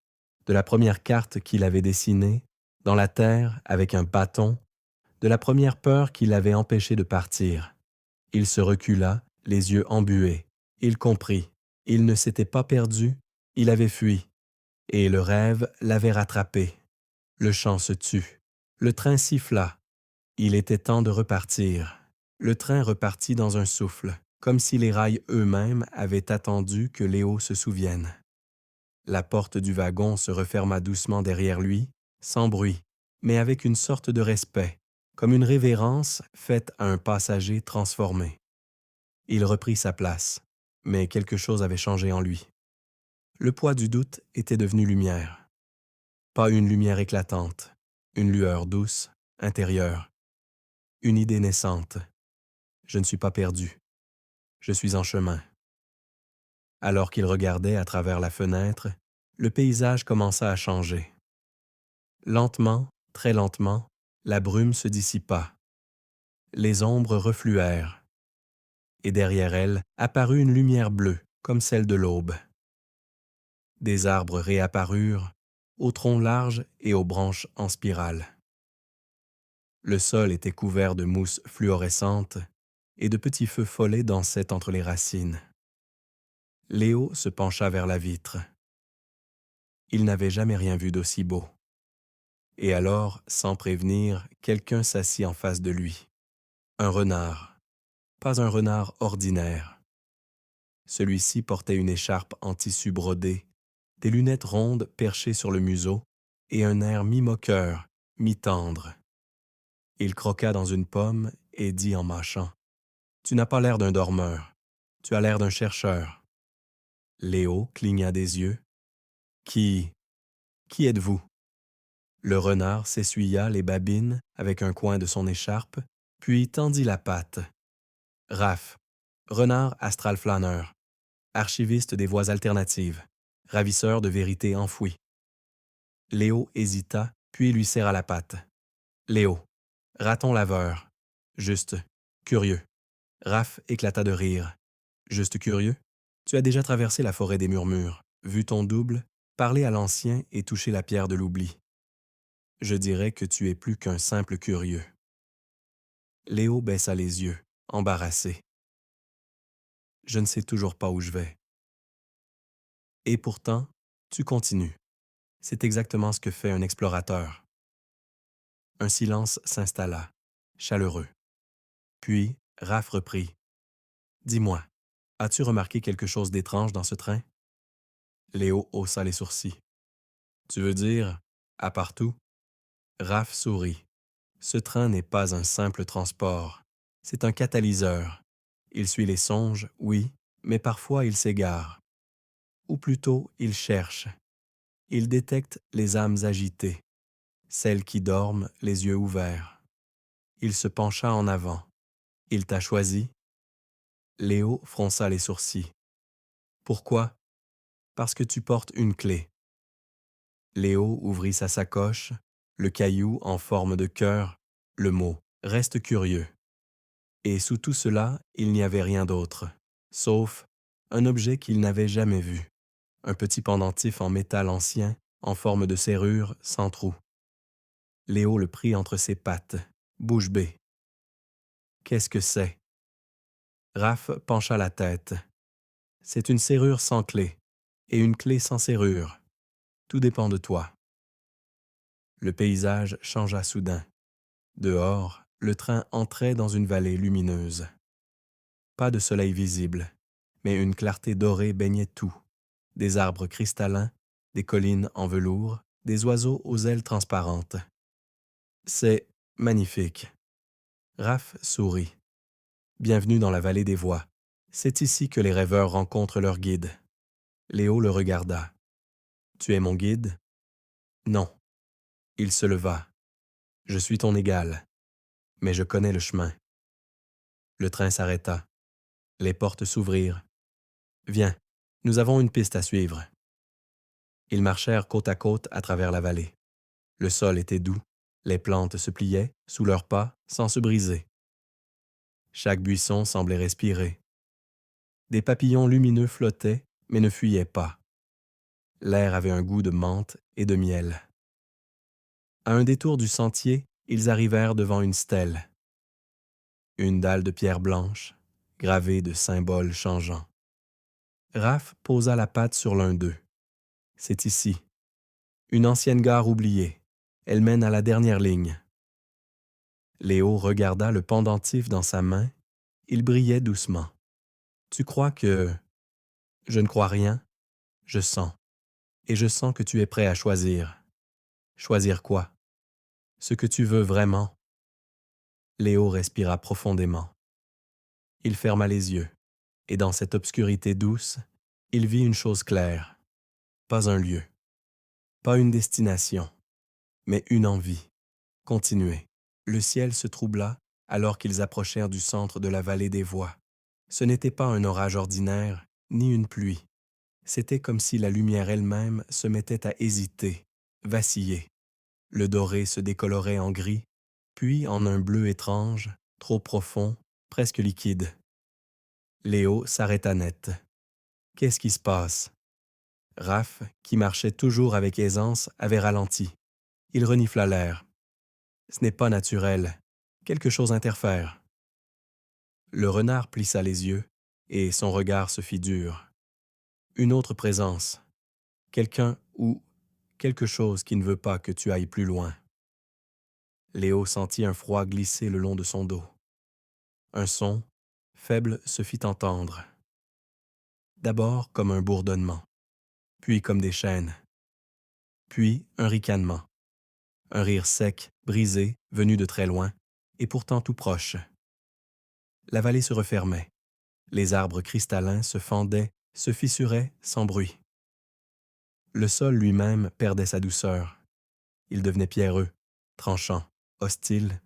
de la première carte qu'il avait dessinée dans la terre avec un bâton, de la première peur qui l'avait empêché de partir. Il se recula, les yeux embués. Il comprit. Il ne s'était pas perdu, il avait fui. Et le rêve l'avait rattrapé. Le chant se tut. Le train siffla. Il était temps de repartir. Le train repartit dans un souffle, comme si les rails eux-mêmes avaient attendu que Léo se souvienne. La porte du wagon se referma doucement derrière lui, sans bruit, mais avec une sorte de respect, comme une révérence faite à un passager transformé. Il reprit sa place, mais quelque chose avait changé en lui. Le poids du doute était devenu lumière. Pas une lumière éclatante, une lueur douce, intérieure, une idée naissante. Je ne suis pas perdu. Je suis en chemin. Alors qu'il regardait à travers la fenêtre, le paysage commença à changer. Lentement, très lentement, la brume se dissipa. Les ombres refluèrent, et derrière elles apparut une lumière bleue, comme celle de l'aube. Des arbres réapparurent, aux troncs larges et aux branches en spirale. Le sol était couvert de mousse fluorescente, et de petits feux follets dansaient entre les racines. Léo se pencha vers la vitre. Il n'avait jamais rien vu d'aussi beau. Et alors, sans prévenir, quelqu'un s'assit en face de lui. Un renard. Pas un renard ordinaire. Celui-ci portait une écharpe en tissu brodé, des lunettes rondes perchées sur le museau et un air mi-moqueur, mi-tendre. Il croqua dans une pomme et dit en mâchant : « Tu n'as pas l'air d'un dormeur, tu as l'air d'un chercheur. » Léo cligna des yeux. « Qui êtes-vous » Le renard s'essuya les babines avec un coin de son écharpe, puis tendit la patte. « Raph, renard astral flâneur, archiviste des voies alternatives, ravisseur de vérités enfouies. » Léo hésita, puis lui serra la patte. « Léo, raton laveur, juste, curieux. » Raph éclata de rire. « Juste curieux? Tu as déjà traversé la forêt des murmures, vu ton double, parlé à l'ancien et touché la pierre de l'oubli. Je dirais que tu es plus qu'un simple curieux. » Léo baissa les yeux, embarrassé. « Je ne sais toujours pas où je vais. » Et pourtant, tu continues. C'est exactement ce que fait un explorateur. Un silence s'installa, chaleureux. Puis, Raph reprit. « Dis-moi, as-tu remarqué quelque chose d'étrange dans ce train? » Léo haussa les sourcils. « Tu veux dire, à part tout? » Raph sourit. « Ce train n'est pas un simple transport. C'est un catalyseur. Il suit les songes, oui, mais parfois il s'égare. Ou plutôt, il cherche. Il détecte les âmes agitées, celles qui dorment les yeux ouverts. Il se pencha en avant. Il t'a choisi? » Léo fronça les sourcils. « Pourquoi? » « Parce que tu portes une clé. » Léo ouvrit sa sacoche, le caillou en forme de cœur, le mot « Reste curieux ». Et sous tout cela, il n'y avait rien d'autre, sauf un objet qu'il n'avait jamais vu, un petit pendentif en métal ancien, en forme de serrure, sans trou. Léo le prit entre ses pattes, bouche bée. « Qu'est-ce que c'est? » Raph pencha la tête. « C'est une serrure sans clé, et une clé sans serrure. Tout dépend de toi. » Le paysage changea soudain. Dehors, le train entrait dans une vallée lumineuse. Pas de soleil visible, mais une clarté dorée baignait tout. Des arbres cristallins, des collines en velours, des oiseaux aux ailes transparentes. C'est magnifique. Raph sourit. Bienvenue dans la vallée des voix. C'est ici que les rêveurs rencontrent leur guide. Léo le regarda. Tu es mon guide? Non. Il se leva. Je suis ton égal, mais je connais le chemin. Le train s'arrêta. Les portes s'ouvrirent. Viens, nous avons une piste à suivre. Ils marchèrent côte à côte à travers la vallée. Le sol était doux, les plantes se pliaient sous leurs pas sans se briser. Chaque buisson semblait respirer. Des papillons lumineux flottaient, mais ne fuyaient pas. L'air avait un goût de menthe et de miel. À un détour du sentier, ils arrivèrent devant une stèle. Une dalle de pierre blanche, gravée de symboles changeants. Raph posa la patte sur l'un d'eux. C'est ici. Une ancienne gare oubliée. Elle mène à la dernière ligne. Léo regarda le pendentif dans sa main. Il brillait doucement. Tu crois que... Je ne crois rien. Je sens. Et je sens que tu es prêt à choisir. Choisir quoi? Ce que tu veux vraiment. Léo respira profondément. Il ferma les yeux, et dans cette obscurité douce, il vit une chose claire. Pas un lieu, pas une destination, mais une envie. Continuer. Le ciel se troubla alors qu'ils approchèrent du centre de la vallée des voix. Ce n'était pas un orage ordinaire, ni une pluie. C'était comme si la lumière elle-même se mettait à hésiter, vaciller. Le doré se décolorait en gris, puis en un bleu étrange, trop profond, presque liquide. Léo s'arrêta net. Qu'est-ce qui se passe? Raph, qui marchait toujours avec aisance, avait ralenti. Il renifla l'air. Ce n'est pas naturel. Quelque chose interfère. Le renard plissa les yeux, et son regard se fit dur. Une autre présence. Quelqu'un ou quelque chose qui ne veut pas que tu ailles plus loin. Léo sentit un froid glisser le long de son dos. Un son, faible, se fit entendre. D'abord comme un bourdonnement, puis comme des chaînes, puis un ricanement. Un rire sec, brisé, venu de très loin, et pourtant tout proche. La vallée se refermait. Les arbres cristallins se fendaient, se fissuraient sans bruit. Le sol lui-même perdait sa douceur. Il devenait pierreux, tranchant, hostile.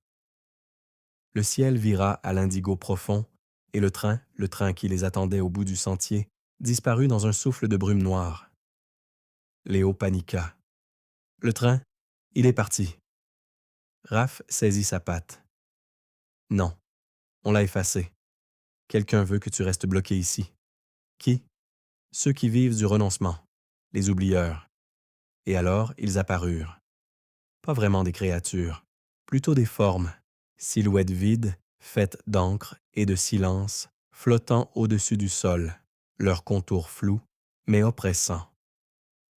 Le ciel vira à l'indigo profond, et le train qui les attendait au bout du sentier, disparut dans un souffle de brume noire. Léo paniqua. Le train, il est parti. Raph saisit sa patte. Non, on l'a effacé. Quelqu'un veut que tu restes bloqué ici. Qui? Ceux qui vivent du renoncement, les oublieurs. Et alors, ils apparurent. Pas vraiment des créatures, plutôt des formes, silhouettes vides, faites d'encre et de silence, flottant au-dessus du sol, leurs contours flous, mais oppressants.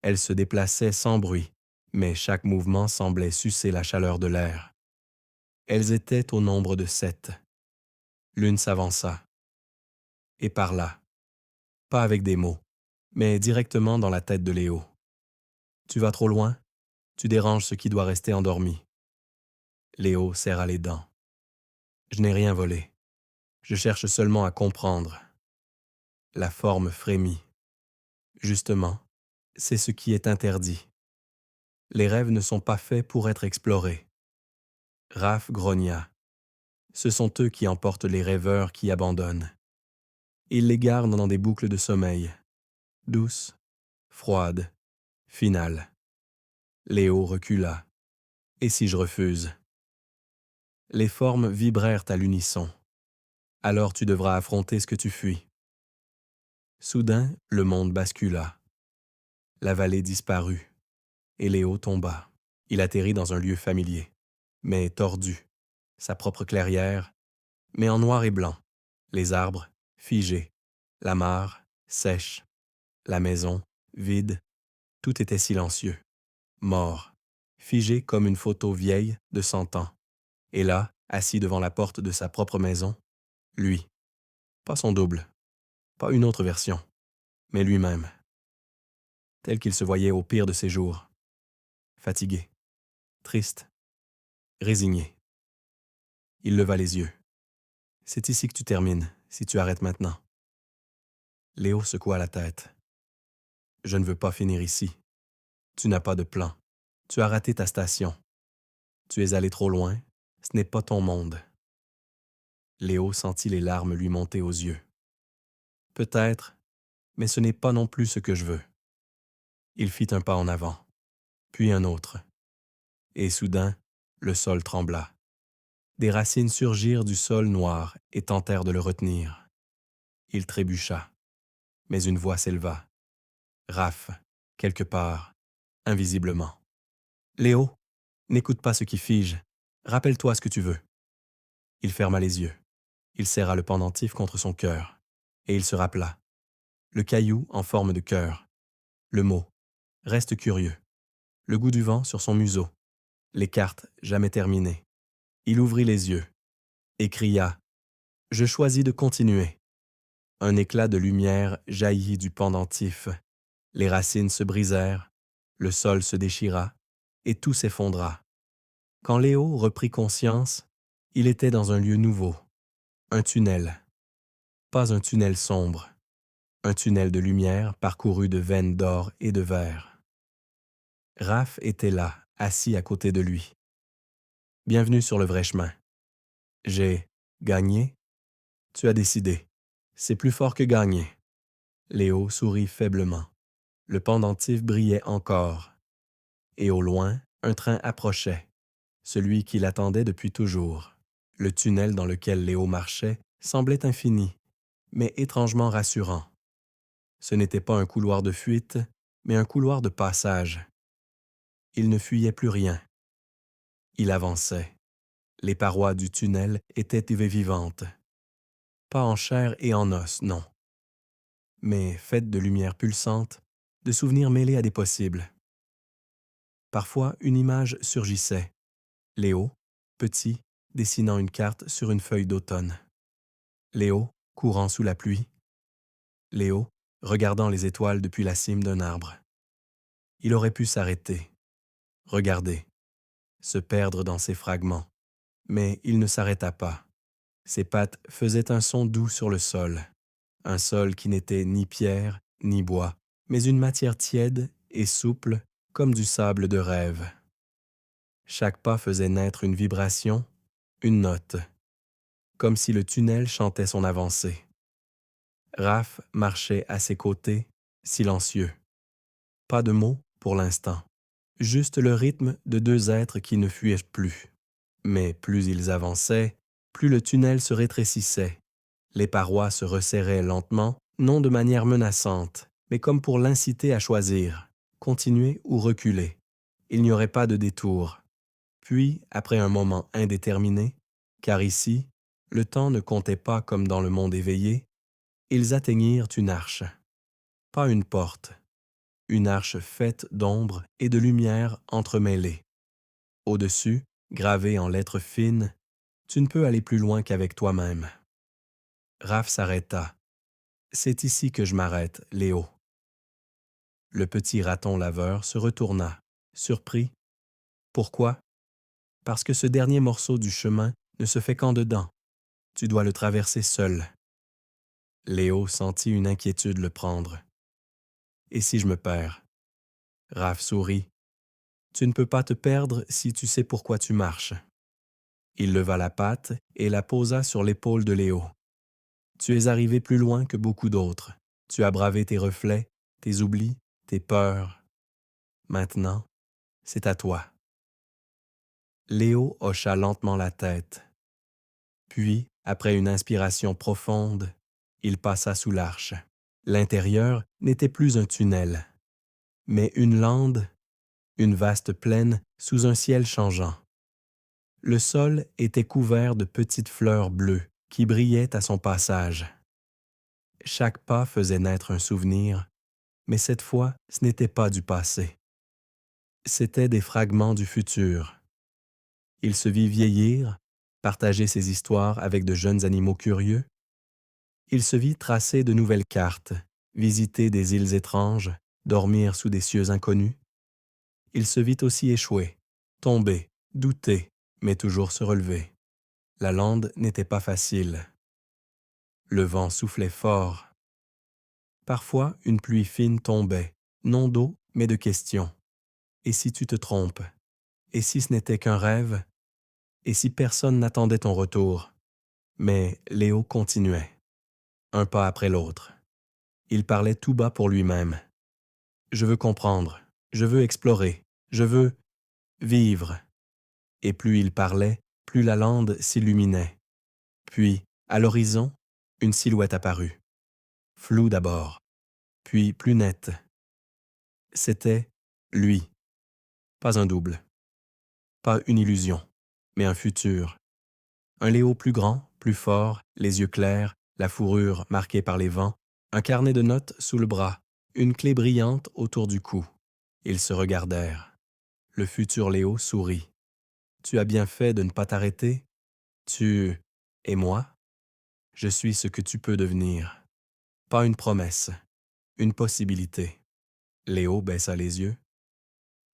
Elles se déplaçaient sans bruit, mais chaque mouvement semblait sucer la chaleur de l'air. Elles étaient au nombre de 7. L'une s'avança et parla, pas avec des mots, mais directement dans la tête de Léo. Tu vas trop loin, tu déranges ce qui doit rester endormi. Léo serra les dents. Je n'ai rien volé. Je cherche seulement à comprendre. La forme frémit. Justement, c'est ce qui est interdit. Les rêves ne sont pas faits pour être explorés. Raph grogna. Ce sont eux qui emportent les rêveurs qui abandonnent. Ils les gardent dans des boucles de sommeil, douces, froides, finales. Léo recula. Et si je refuse? Les formes vibrèrent à l'unisson. Alors tu devras affronter ce que tu fuis. Soudain, le monde bascula. La vallée disparut, et Léo tomba. Il atterrit dans un lieu familier, mais tordu. Sa propre clairière, mais en noir et blanc. Les arbres, figés. La mare, sèche. La maison, vide. Tout était silencieux. Mort. Figé comme une photo vieille de 100 ans. Et là, assis devant la porte de sa propre maison, lui. Pas son double. Pas une autre version. Mais lui-même. Tel qu'il se voyait au pire de ses jours. Fatigué. Triste. résigné. Il leva les yeux. C'est ici que tu termines, si tu arrêtes maintenant. Léo secoua la tête. Je ne veux pas finir ici. Tu n'as pas de plan. Tu as raté ta station. Tu es allé trop loin. Ce n'est pas ton monde. Léo sentit les larmes lui monter aux yeux. Peut-être, mais ce n'est pas non plus ce que je veux. Il fit un pas en avant, puis un autre. Et soudain, le sol trembla. Des racines surgirent du sol noir et tentèrent de le retenir. Il trébucha, mais une voix s'éleva. Raph, quelque part, invisiblement. Léo, n'écoute pas ce qui fige. Rappelle-toi ce que tu veux. Il ferma les yeux. Il serra le pendentif contre son cœur, et il se rappela. Le caillou en forme de cœur. Le mot « reste curieux ». Le goût du vent sur son museau. Les cartes jamais terminées. Il ouvrit les yeux et cria « Je choisis de continuer ». Un éclat de lumière jaillit du pendentif. Les racines se brisèrent, le sol se déchira, et tout s'effondra. Quand Léo reprit conscience, il était dans un lieu nouveau. Un tunnel. Pas un tunnel sombre. Un tunnel de lumière parcouru de veines d'or et de verre. Raph était là, assis à côté de lui. Bienvenue sur le vrai chemin. J'ai gagné? Tu as décidé. C'est plus fort que gagner. Léo sourit faiblement. Le pendentif brillait encore. Et au loin, un train approchait, celui qui l'attendait depuis toujours. Le tunnel dans lequel Léo marchait semblait infini, mais étrangement rassurant. Ce n'était pas un couloir de fuite, mais un couloir de passage. Il ne fuyait plus rien. Il avançait. Les parois du tunnel étaient vivantes. Pas en chair et en os, non. Mais faites de lumière pulsante, de souvenirs mêlés à des possibles. Parfois, une image surgissait. Léo, petit, dessinant une carte sur une feuille d'automne. Léo, courant sous la pluie. Léo, regardant les étoiles depuis la cime d'un arbre. Il aurait pu s'arrêter, regarder, se perdre dans ces fragments. Mais il ne s'arrêta pas. Ses pattes faisaient un son doux sur le sol. Un sol qui n'était ni pierre, ni bois, mais une matière tiède et souple comme du sable de rêve. Chaque pas faisait naître une vibration, une note, comme si le tunnel chantait son avancée. Raph marchait à ses côtés, silencieux. Pas de mots pour l'instant, juste le rythme de deux êtres qui ne fuyaient plus. Mais plus ils avançaient, plus le tunnel se rétrécissait. Les parois se resserraient lentement, non de manière menaçante, mais comme pour l'inciter à choisir, continuer ou reculer. Il n'y aurait pas de détour. Puis, après un moment indéterminé, car ici, le temps ne comptait pas comme dans le monde éveillé, ils atteignirent une arche. Pas une porte. Une arche faite d'ombre et de lumière entremêlées. Au-dessus, gravé en lettres fines, « Tu ne peux aller plus loin qu'avec toi-même ». Raph s'arrêta. « C'est ici que je m'arrête, Léo. » Le petit raton laveur se retourna, surpris. Pourquoi? Parce que ce dernier morceau du chemin ne se fait qu'en dedans. Tu dois le traverser seul. Léo sentit une inquiétude le prendre. Et si je me perds? Raph sourit. Tu ne peux pas te perdre si tu sais pourquoi tu marches. Il leva la patte et la posa sur l'épaule de Léo. Tu es arrivé plus loin que beaucoup d'autres. Tu as bravé tes reflets, tes oublis, tes peurs. Maintenant, c'est à toi. Léo hocha lentement la tête. Puis, après une inspiration profonde, il passa sous l'arche. L'intérieur n'était plus un tunnel, mais une lande, une vaste plaine sous un ciel changeant. Le sol était couvert de petites fleurs bleues qui brillaient à son passage. Chaque pas faisait naître un souvenir, mais cette fois, ce n'était pas du passé. C'étaient des fragments du futur. Il se vit vieillir, partager ses histoires avec de jeunes animaux curieux. Il se vit tracer de nouvelles cartes, visiter des îles étranges, dormir sous des cieux inconnus. Il se vit aussi échouer, tomber, douter, mais toujours se relever. La lande n'était pas facile. Le vent soufflait fort. Parfois, une pluie fine tombait, non d'eau, mais de questions. Et si tu te trompes? Et si ce n'était qu'un rêve? Et si personne n'attendait ton retour? Mais Léo continuait, un pas après l'autre. Il parlait tout bas pour lui-même. Je veux comprendre, je veux explorer, je veux vivre. Et plus il parlait, plus la lande s'illuminait. Puis, à l'horizon, une silhouette apparut. Floue d'abord, puis plus nette. C'était lui, pas un double, pas une illusion, mais un futur. Un Léo plus grand, plus fort, les yeux clairs, la fourrure marquée par les vents, un carnet de notes sous le bras, une clé brillante autour du cou. Ils se regardèrent. Le futur Léo sourit. Tu as bien fait de ne pas t'arrêter. Tu... Et moi? Je suis ce que tu peux devenir. Pas une promesse, une possibilité. Léo baissa les yeux.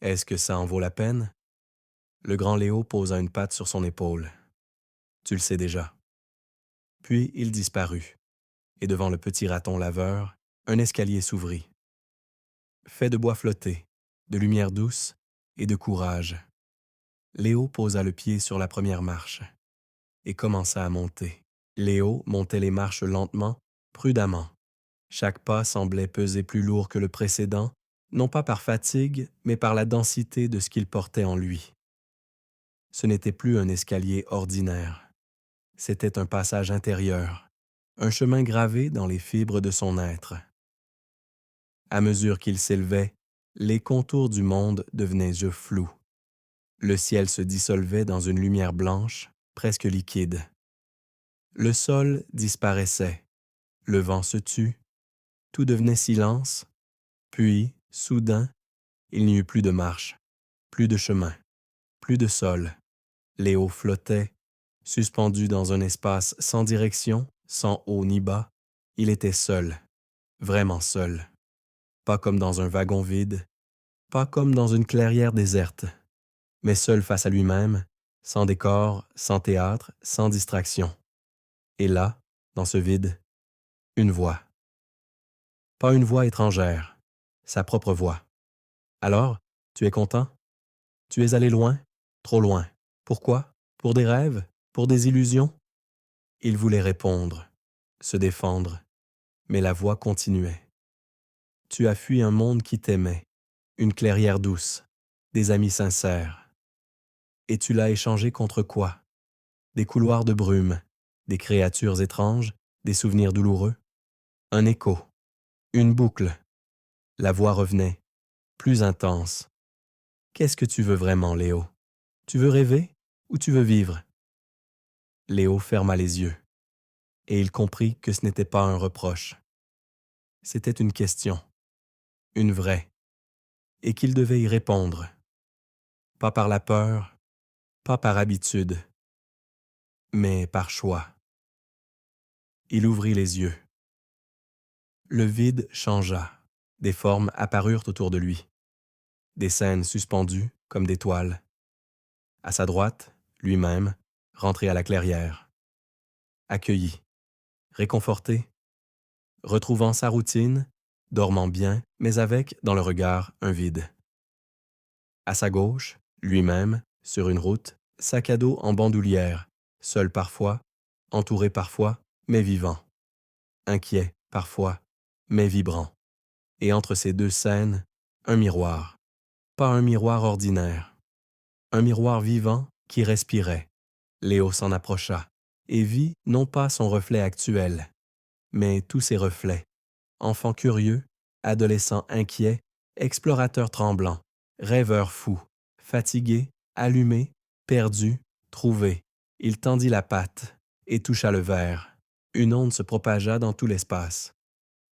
Est-ce que ça en vaut la peine? Le grand Léo posa une patte sur son épaule. Tu le sais déjà. Puis il disparut, et devant le petit raton laveur, un escalier s'ouvrit. Fait de bois flotté, de lumière douce et de courage. Léo posa le pied sur la première marche et commença à monter. Léo montait les marches lentement, prudemment. Chaque pas semblait peser plus lourd que le précédent, non pas par fatigue, mais par la densité de ce qu'il portait en lui. Ce n'était plus un escalier ordinaire. C'était un passage intérieur, un chemin gravé dans les fibres de son être. À mesure qu'il s'élevait, les contours du monde devenaient yeux flous. Le ciel se dissolvait dans une lumière blanche, presque liquide. Le sol disparaissait, le vent se tut, tout devenait silence, puis, soudain, il n'y eut plus de marche, plus de chemin, plus de sol. Léo flottait, suspendu dans un espace sans direction, sans haut ni bas. Il était seul, vraiment seul. Pas comme dans un wagon vide, pas comme dans une clairière déserte, mais seul face à lui-même, sans décor, sans théâtre, sans distraction. Et là, dans ce vide, une voix. Pas une voix étrangère, sa propre voix. Alors, tu es content? Tu es allé loin? Trop loin. Pourquoi? Pour des rêves? Pour des illusions? Il voulait répondre, se défendre, mais la voix continuait. Tu as fui un monde qui t'aimait, une clairière douce, des amis sincères. Et tu l'as échangé contre quoi? Des couloirs de brume, des créatures étranges, des souvenirs douloureux? Un écho, une boucle. La voix revenait, plus intense. Qu'est-ce que tu veux vraiment, Léo? Tu veux rêver ou tu veux vivre? Léo ferma les yeux, et il comprit que ce n'était pas un reproche. C'était une question, une vraie, et qu'il devait y répondre. Pas par la peur, pas par habitude, mais par choix. Il ouvrit les yeux. Le vide changea. Des formes apparurent autour de lui. Des scènes suspendues comme des toiles. À sa droite, lui-même, rentré à la clairière. Accueilli, réconforté, retrouvant sa routine, dormant bien, mais avec, dans le regard, un vide. À sa gauche, lui-même, sur une route, sac à dos en bandoulière, seul parfois, entouré parfois, mais vivant. Inquiet, parfois, mais vibrant. Et entre ces deux scènes, un miroir. Pas un miroir ordinaire. Un miroir vivant qui respirait. Léo s'en approcha et vit non pas son reflet actuel, mais tous ses reflets. Enfant curieux, adolescent inquiet, explorateur tremblant, rêveur fou, fatigué, allumé, perdu, trouvé. Il tendit la patte et toucha le verre. Une onde se propagea dans tout l'espace.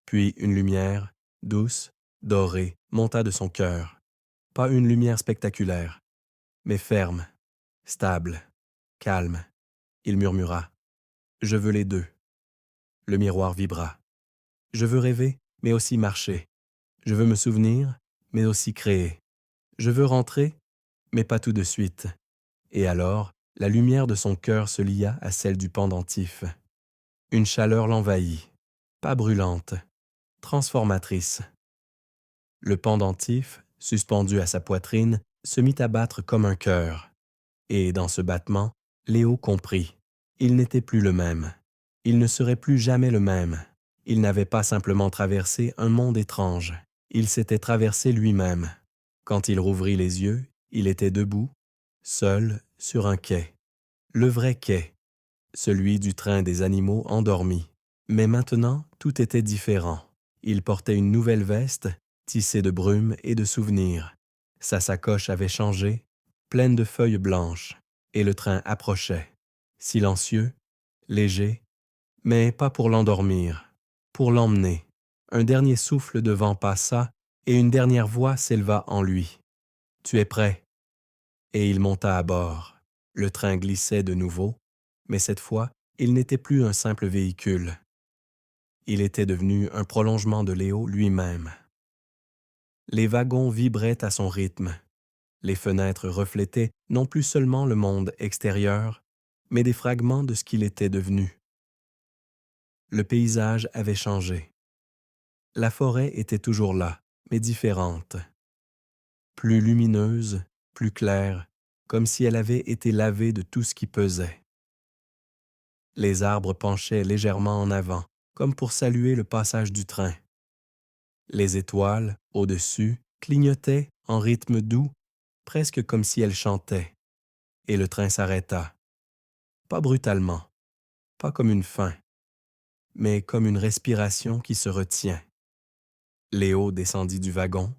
Puis une lumière, douce, dorée, monta de son cœur. Pas une lumière spectaculaire, mais ferme, stable, calme. Il murmura. Je veux les deux. Le miroir vibra. Je veux rêver, mais aussi marcher. Je veux me souvenir, mais aussi créer. Je veux rentrer, mais pas tout de suite. Et alors, La lumière de son cœur se lia à celle du pendentif. Une chaleur l'envahit, pas brûlante, transformatrice. Le pendentif, suspendu à sa poitrine, se mit à battre comme un cœur. Et dans ce battement, Léo comprit. Il n'était plus le même. Il ne serait plus jamais le même. Il n'avait pas simplement traversé un monde étrange. Il s'était traversé lui-même. Quand il rouvrit les yeux, il était debout, seul, sur un quai. Le vrai quai, celui du train des animaux endormis. Mais maintenant, tout était différent. Il portait une nouvelle veste, tissée de brume et de souvenirs. Sa sacoche avait changé, pleine de feuilles blanches, et le train approchait, silencieux, léger, mais pas pour l'endormir, pour l'emmener. Un dernier souffle de vent passa, et une dernière voix s'éleva en lui. « Tu es prêt ?» Et il monta à bord. Le train glissait de nouveau, mais cette fois, il n'était plus un simple véhicule. Il était devenu un prolongement de Léo lui-même. Les wagons vibraient à son rythme. Les fenêtres reflétaient non plus seulement le monde extérieur, mais des fragments de ce qu'il était devenu. Le paysage avait changé. La forêt était toujours là, mais différente. Plus lumineuse, plus claire, comme si elle avait été lavée de tout ce qui pesait. Les arbres penchaient légèrement en avant, comme pour saluer le passage du train. Les étoiles, au-dessus, clignotaient en rythme doux, presque comme si elles chantaient. Et le train s'arrêta. Pas brutalement, pas comme une fin, mais comme une respiration qui se retient. Léo descendit du wagon.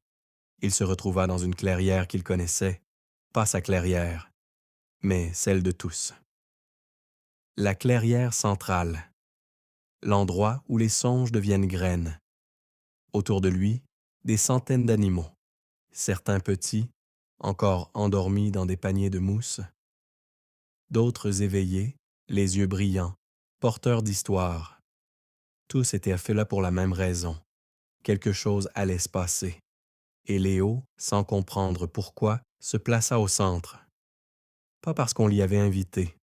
Il se retrouva dans une clairière qu'il connaissait, pas sa clairière, mais celle de tous. La clairière centrale, l'endroit où les songes deviennent graines. Autour de lui, des centaines d'animaux, certains petits, encore endormis dans des paniers de mousse, d'autres éveillés, les yeux brillants, porteurs d'histoire. Tous étaient faits là pour la même raison. Quelque chose allait se passer. Et Léo, sans comprendre pourquoi, se plaça au centre. Pas parce qu'on l'y avait invité,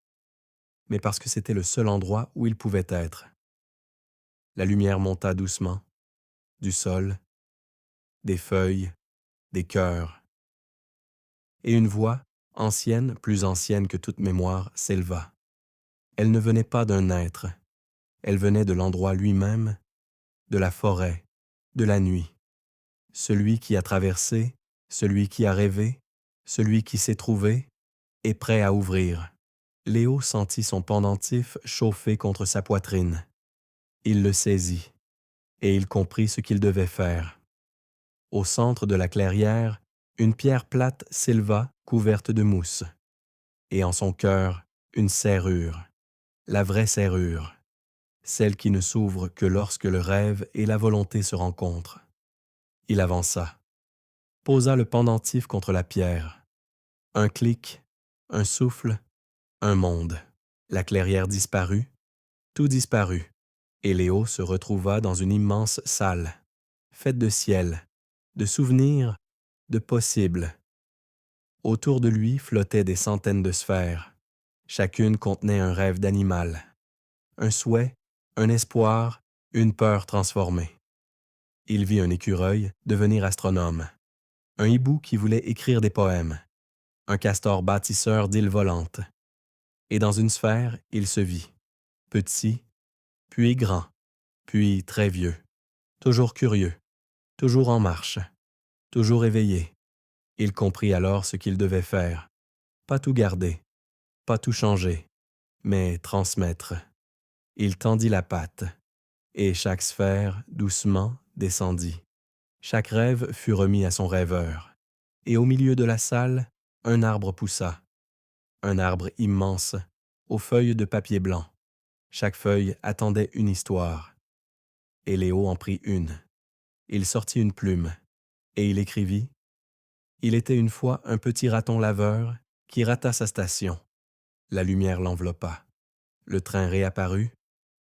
mais parce que c'était le seul endroit où il pouvait être. La lumière monta doucement, du sol, des feuilles, des cœurs. Et une voix, ancienne, plus ancienne que toute mémoire, s'éleva. Elle ne venait pas d'un être, elle venait de l'endroit lui-même, de la forêt, de la nuit. Celui qui a traversé, celui qui a rêvé, celui qui s'est trouvé, est prêt à ouvrir. Léo sentit son pendentif chauffer contre sa poitrine. Il le saisit, et il comprit ce qu'il devait faire. Au centre de la clairière, une pierre plate s'éleva, couverte de mousse. Et en son cœur, une serrure, la vraie serrure, celle qui ne s'ouvre que lorsque le rêve et la volonté se rencontrent. Il avança, posa le pendentif contre la pierre. Un clic, un souffle, un monde. La clairière disparut, tout disparut, et Léo se retrouva dans une immense salle, faite de ciel, de souvenirs, de possibles. Autour de lui flottaient des centaines de sphères. Chacune contenait un rêve d'animal, un souhait, un espoir, une peur transformée. Il vit un écureuil devenir astronome, un hibou qui voulait écrire des poèmes, un castor bâtisseur d'îles volantes. Et dans une sphère, il se vit, petit, puis grand, puis très vieux, toujours curieux, toujours en marche, toujours éveillé. Il comprit alors ce qu'il devait faire, pas tout garder, pas tout changer, mais transmettre. Il tendit la patte, et chaque sphère, doucement, descendit. Chaque rêve fut remis à son rêveur. Et au milieu de la salle, un arbre poussa. Un arbre immense, aux feuilles de papier blanc. Chaque feuille attendait une histoire. Et Léo en prit une. Il sortit une plume, et il écrivit « Il était une fois un petit raton laveur qui rata sa station. La lumière l'enveloppa. Le train réapparut.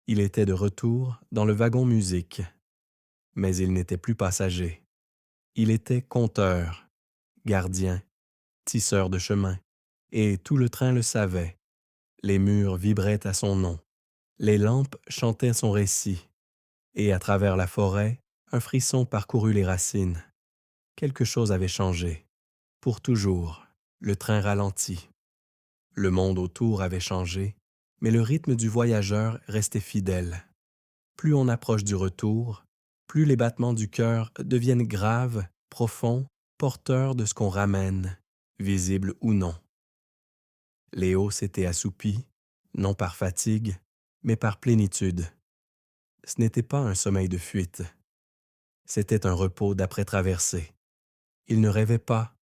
Il était de retour dans le wagon musique. Mais il n'était plus passager. Il était conteur, gardien, tisseur de chemin, et tout le train le savait. Les murs vibraient à son nom. Les lampes chantaient son récit. Et à travers la forêt, un frisson parcourut les racines. Quelque chose avait changé. Pour toujours, le train ralentit. Le monde autour avait changé, mais le rythme du voyageur restait fidèle. Plus on approche du retour, plus les battements du cœur deviennent graves, profonds, porteurs de ce qu'on ramène, visible ou non. Léo s'était assoupi, non par fatigue, mais par plénitude. Ce n'était pas un sommeil de fuite. C'était un repos d'après-traversée. Il ne rêvait pas.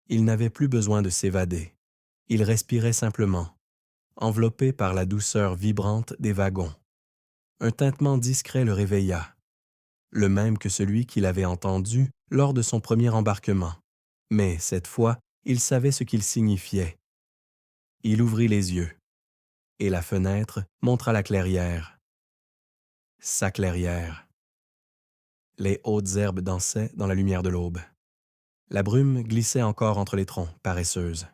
Il n'avait plus besoin de s'évader. Il respirait simplement, enveloppé par la douceur vibrante des wagons. Un tintement discret le réveilla, le même que celui qu'il avait entendu lors de son premier embarquement. Mais cette fois, il savait ce qu'il signifiait. Il ouvrit les yeux, et la fenêtre montra la clairière. Sa clairière. Les hautes herbes dansaient dans la lumière de l'aube. La brume glissait encore entre les troncs, paresseuse.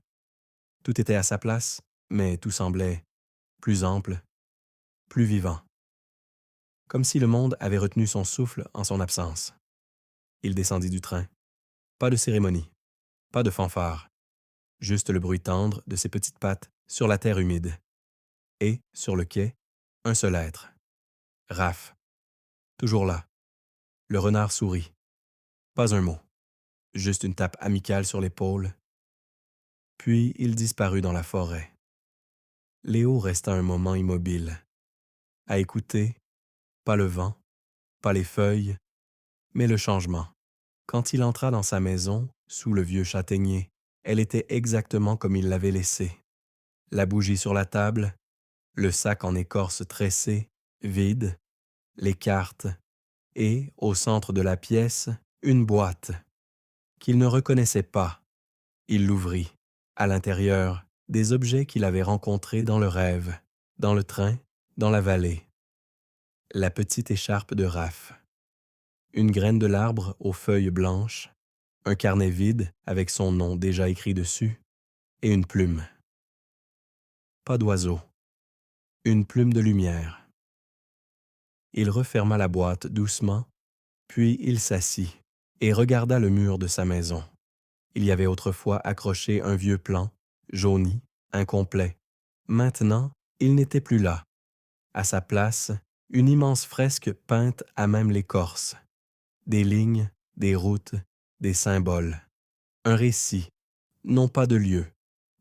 Tout était à sa place, mais tout semblait plus ample, plus vivant. Comme si le monde avait retenu son souffle en son absence. Il descendit du train. Pas de cérémonie, pas de fanfare, juste le bruit tendre de ses petites pattes sur la terre humide. Et, sur le quai, un seul être. Raph. Toujours là. Le renard sourit. Pas un mot. Juste une tape amicale sur l'épaule. Puis il disparut dans la forêt. Léo resta un moment immobile, à écouter, pas le vent, pas les feuilles, mais le changement. Quand il entra dans sa maison, sous le vieux châtaignier, elle était exactement comme il l'avait laissée. La bougie sur la table, le sac en écorce tressé, vide, les cartes, et, au centre de la pièce, une boîte qu'il ne reconnaissait pas. Il l'ouvrit. À l'intérieur, des objets qu'il avait rencontrés dans le rêve, dans le train, dans la vallée. La petite écharpe de Raph. Une graine de l'arbre aux feuilles blanches, un carnet vide avec son nom déjà écrit dessus, et une plume. Pas d'oiseau. Une plume de lumière. Il referma la boîte doucement, puis il s'assit et regarda le mur de sa maison. Il y avait autrefois accroché un vieux plan, jauni, incomplet. Maintenant, il n'était plus là. À sa place, une immense fresque peinte à même l'écorce. Des lignes, des routes, des symboles. Un récit, non pas de lieu,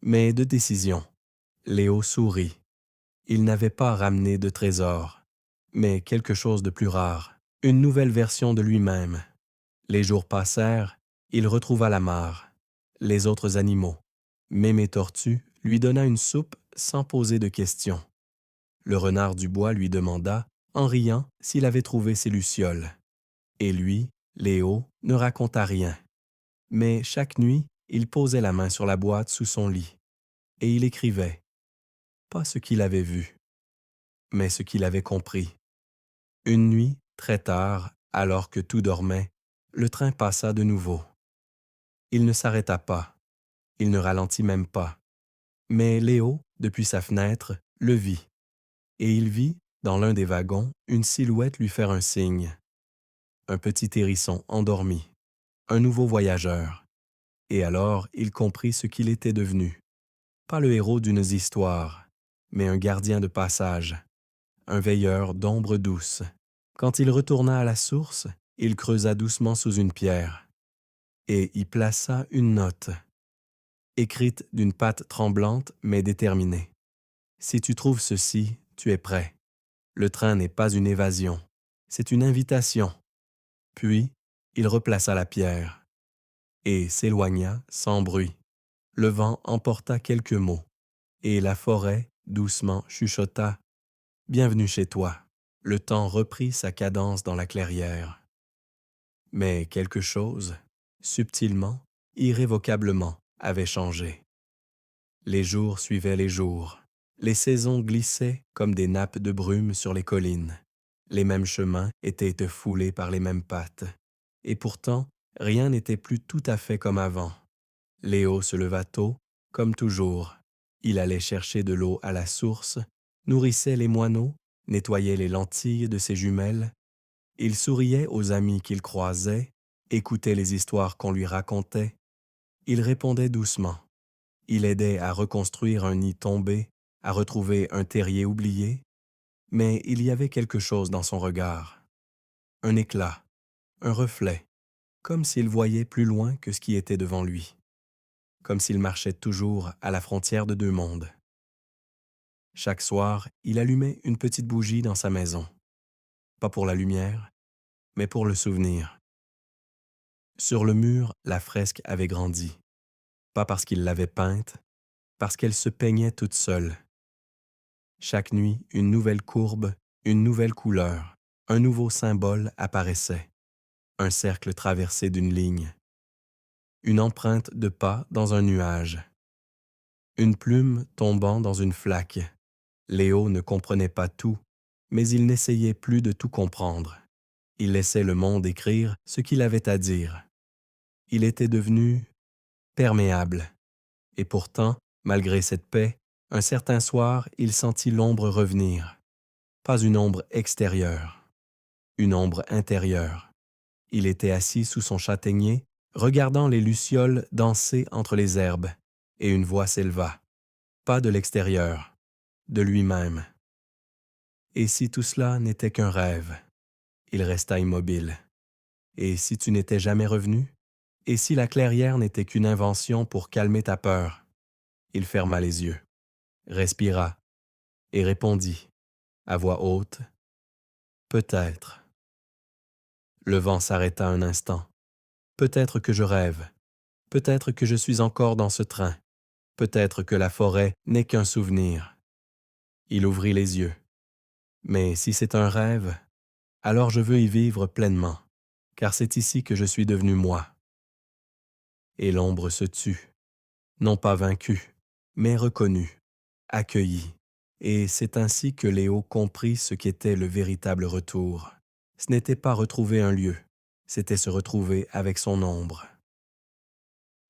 mais de décision. Léo sourit. Il n'avait pas ramené de trésor, mais quelque chose de plus rare, une nouvelle version de lui-même. Les jours passèrent, il retrouva la mare, les autres animaux. Mémé Tortue lui donna une soupe sans poser de questions. Le renard du bois lui demanda, en riant, s'il avait trouvé ses lucioles. Et lui, Léo, ne raconta rien. Mais chaque nuit, il posait la main sur la boîte sous son lit, et il écrivait. Pas ce qu'il avait vu, mais ce qu'il avait compris. Une nuit, très tard, alors que tout dormait, le train passa de nouveau. Il ne s'arrêta pas, il ne ralentit même pas. Mais Léo, depuis sa fenêtre, le vit. Et il vit, dans l'un des wagons, une silhouette lui faire un signe. Un petit hérisson endormi, un nouveau voyageur. Et alors il comprit ce qu'il était devenu. Pas le héros d'une histoire, mais un gardien de passage, un veilleur d'ombre douce. Quand il retourna à la source, il creusa doucement sous une pierre et y plaça une note, écrite d'une patte tremblante mais déterminée. Si tu trouves ceci, tu es prêt. Le train n'est pas une évasion, c'est une invitation. Puis, il replaça la pierre et s'éloigna sans bruit. Le vent emporta quelques mots et la forêt, doucement, chuchota « Bienvenue chez toi ». Le temps reprit sa cadence dans la clairière. Mais quelque chose, subtilement, irrévocablement, avait changé. Les jours suivaient les jours. Les saisons glissaient comme des nappes de brume sur les collines. Les mêmes chemins étaient foulés par les mêmes pattes. Et pourtant, rien n'était plus tout à fait comme avant. Léo se leva tôt, comme toujours. Il allait chercher de l'eau à la source, nourrissait les moineaux, nettoyait les lentilles de ses jumelles. Il souriait aux amis qu'il croisait, écoutait les histoires qu'on lui racontait. Il répondait doucement. Il aidait à reconstruire un nid tombé, à retrouver un terrier oublié. Mais il y avait quelque chose dans son regard. Un éclat, un reflet, comme s'il voyait plus loin que ce qui était devant lui, comme s'il marchait toujours à la frontière de deux mondes. Chaque soir, il allumait une petite bougie dans sa maison, pas pour la lumière, mais pour le souvenir. Sur le mur, la fresque avait grandi, pas parce qu'il l'avait peinte, parce qu'elle se peignait toute seule. Chaque nuit, une nouvelle courbe, une nouvelle couleur, un nouveau symbole apparaissait, un cercle traversé d'une ligne, une empreinte de pas dans un nuage, une plume tombant dans une flaque. Léo ne comprenait pas tout, mais il n'essayait plus de tout comprendre. Il laissait le monde écrire ce qu'il avait à dire. Il était devenu perméable. Et pourtant, malgré cette paix, un certain soir, il sentit l'ombre revenir. Pas une ombre extérieure, une ombre intérieure. Il était assis sous son châtaignier, regardant les lucioles danser entre les herbes, et une voix s'éleva. Pas de l'extérieur, de lui-même. Et si tout cela n'était qu'un rêve? Il resta immobile. Et si tu n'étais jamais revenu? Et si la clairière n'était qu'une invention pour calmer ta peur? Il ferma les yeux, respira et répondit, à voix haute, « Peut-être. » Le vent s'arrêta un instant. Peut-être que je rêve. Peut-être que je suis encore dans ce train. Peut-être que la forêt n'est qu'un souvenir. Il ouvrit les yeux. Mais si c'est un rêve, alors je veux y vivre pleinement, car c'est ici que je suis devenu moi. Et l'ombre se tut, non pas vaincue, mais reconnue, accueillie. Et c'est ainsi que Léo comprit ce qu'était le véritable retour. Ce n'était pas retrouver un lieu, c'était se retrouver avec son ombre.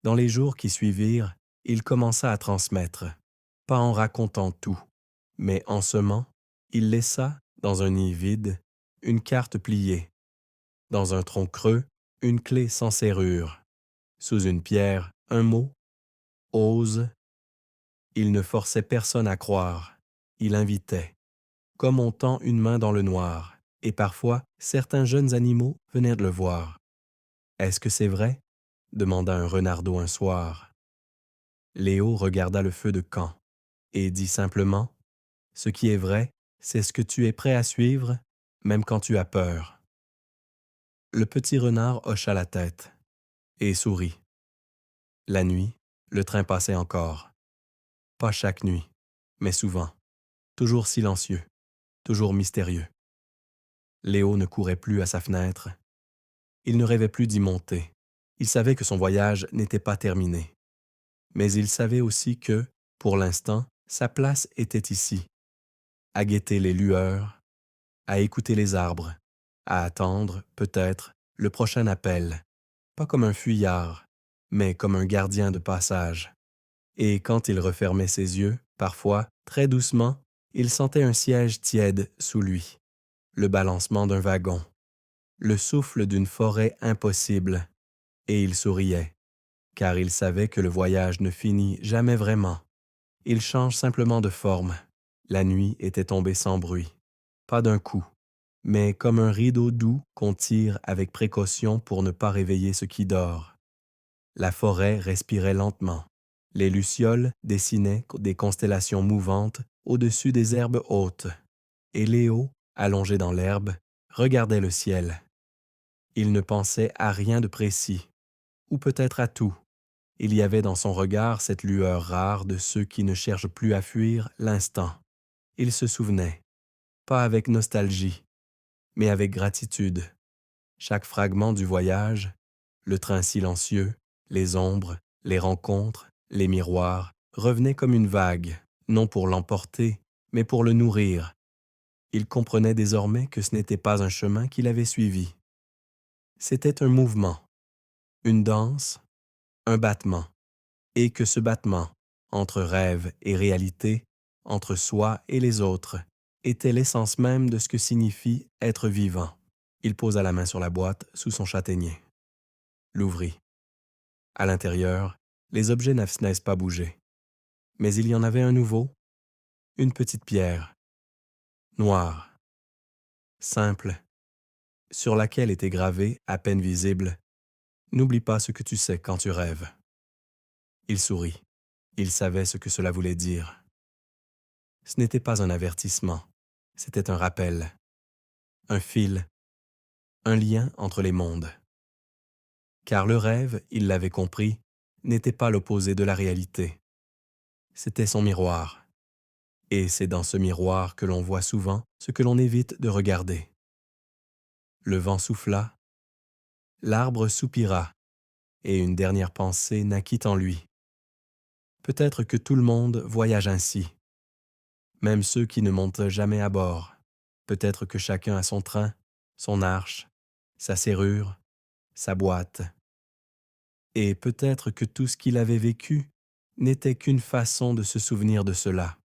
Dans les jours qui suivirent, il commença à transmettre, pas en racontant tout, mais en semant, il laissa, dans un nid vide, une carte pliée, dans un tronc creux, une clé sans serrure, sous une pierre, un mot, ose. Il ne forçait personne à croire, il invitait, comme on tend une main dans le noir, et parfois certains jeunes animaux venaient de le voir. « Est-ce que c'est vrai? » demanda un renardeau un soir. Léo regarda le feu de camp et dit simplement, « Ce qui est vrai, c'est ce que tu es prêt à suivre, même quand tu as peur. » Le petit renard hocha la tête et sourit. La nuit, le train passait encore. Pas chaque nuit, mais souvent, toujours silencieux, toujours mystérieux. Léo ne courait plus à sa fenêtre. Il ne rêvait plus d'y monter. Il savait que son voyage n'était pas terminé. Mais il savait aussi que, pour l'instant, sa place était ici, à guetter les lueurs, à écouter les arbres, à attendre, peut-être, le prochain appel, pas comme un fuyard, mais comme un gardien de passage. Et quand il refermait ses yeux, parfois, très doucement, il sentait un siège tiède sous lui, le balancement d'un wagon, le souffle d'une forêt impossible, et il souriait, car il savait que le voyage ne finit jamais vraiment. Il change simplement de forme. La nuit était tombée sans bruit, pas d'un coup, mais comme un rideau doux qu'on tire avec précaution pour ne pas réveiller ce qui dort. La forêt respirait lentement. Les lucioles dessinaient des constellations mouvantes au-dessus des herbes hautes, et Léo, allongé dans l'herbe, regardait le ciel. Il ne pensait à rien de précis, ou peut-être à tout. Il y avait dans son regard cette lueur rare de ceux qui ne cherchent plus à fuir l'instant. Il se souvenait, pas avec nostalgie, mais avec gratitude. Chaque fragment du voyage, le train silencieux, les ombres, les rencontres, les miroirs, revenait comme une vague, non pour l'emporter, mais pour le nourrir. Il comprenait désormais que ce n'était pas un chemin qu'il avait suivi. C'était un mouvement, une danse, un battement, et que ce battement, entre rêve et réalité, entre soi et les autres, était l'essence même de ce que signifie être vivant. Il posa la main sur la boîte sous son châtaignier. L'ouvrit. À l'intérieur, les objets n'aient pas bougé. Mais il y en avait un nouveau, une petite pierre, noire, simple, sur laquelle était gravé, à peine visible, « N'oublie pas ce que tu sais quand tu rêves ». Il sourit. Il savait ce que cela voulait dire. Ce n'était pas un avertissement, c'était un rappel, un fil, un lien entre les mondes. Car le rêve, il l'avait compris, n'était pas l'opposé de la réalité. C'était son miroir. Et c'est dans ce miroir que l'on voit souvent ce que l'on évite de regarder. Le vent souffla, l'arbre soupira, et une dernière pensée naquit en lui. Peut-être que tout le monde voyage ainsi, même ceux qui ne montent jamais à bord. Peut-être que chacun a son train, son arche, sa serrure, sa boîte. Et peut-être que tout ce qu'il avait vécu n'était qu'une façon de se souvenir de cela.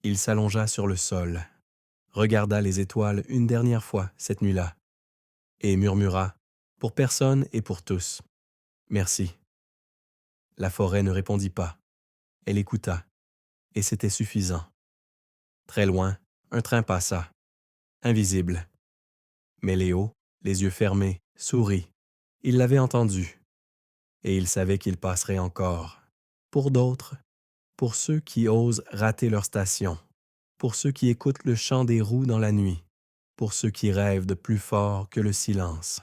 Il s'allongea sur le sol, regarda les étoiles une dernière fois cette nuit-là, et murmura, pour personne et pour tous, « Merci ». La forêt ne répondit pas. Elle écouta, et c'était suffisant. Très loin, un train passa, invisible. Mais Léo, les yeux fermés, sourit. Il l'avait entendu, et il savait qu'il passerait encore. Pour d'autres, pour ceux qui osent rater leur station, pour ceux qui écoutent le chant des roues dans la nuit, pour ceux qui rêvent de plus fort que le silence.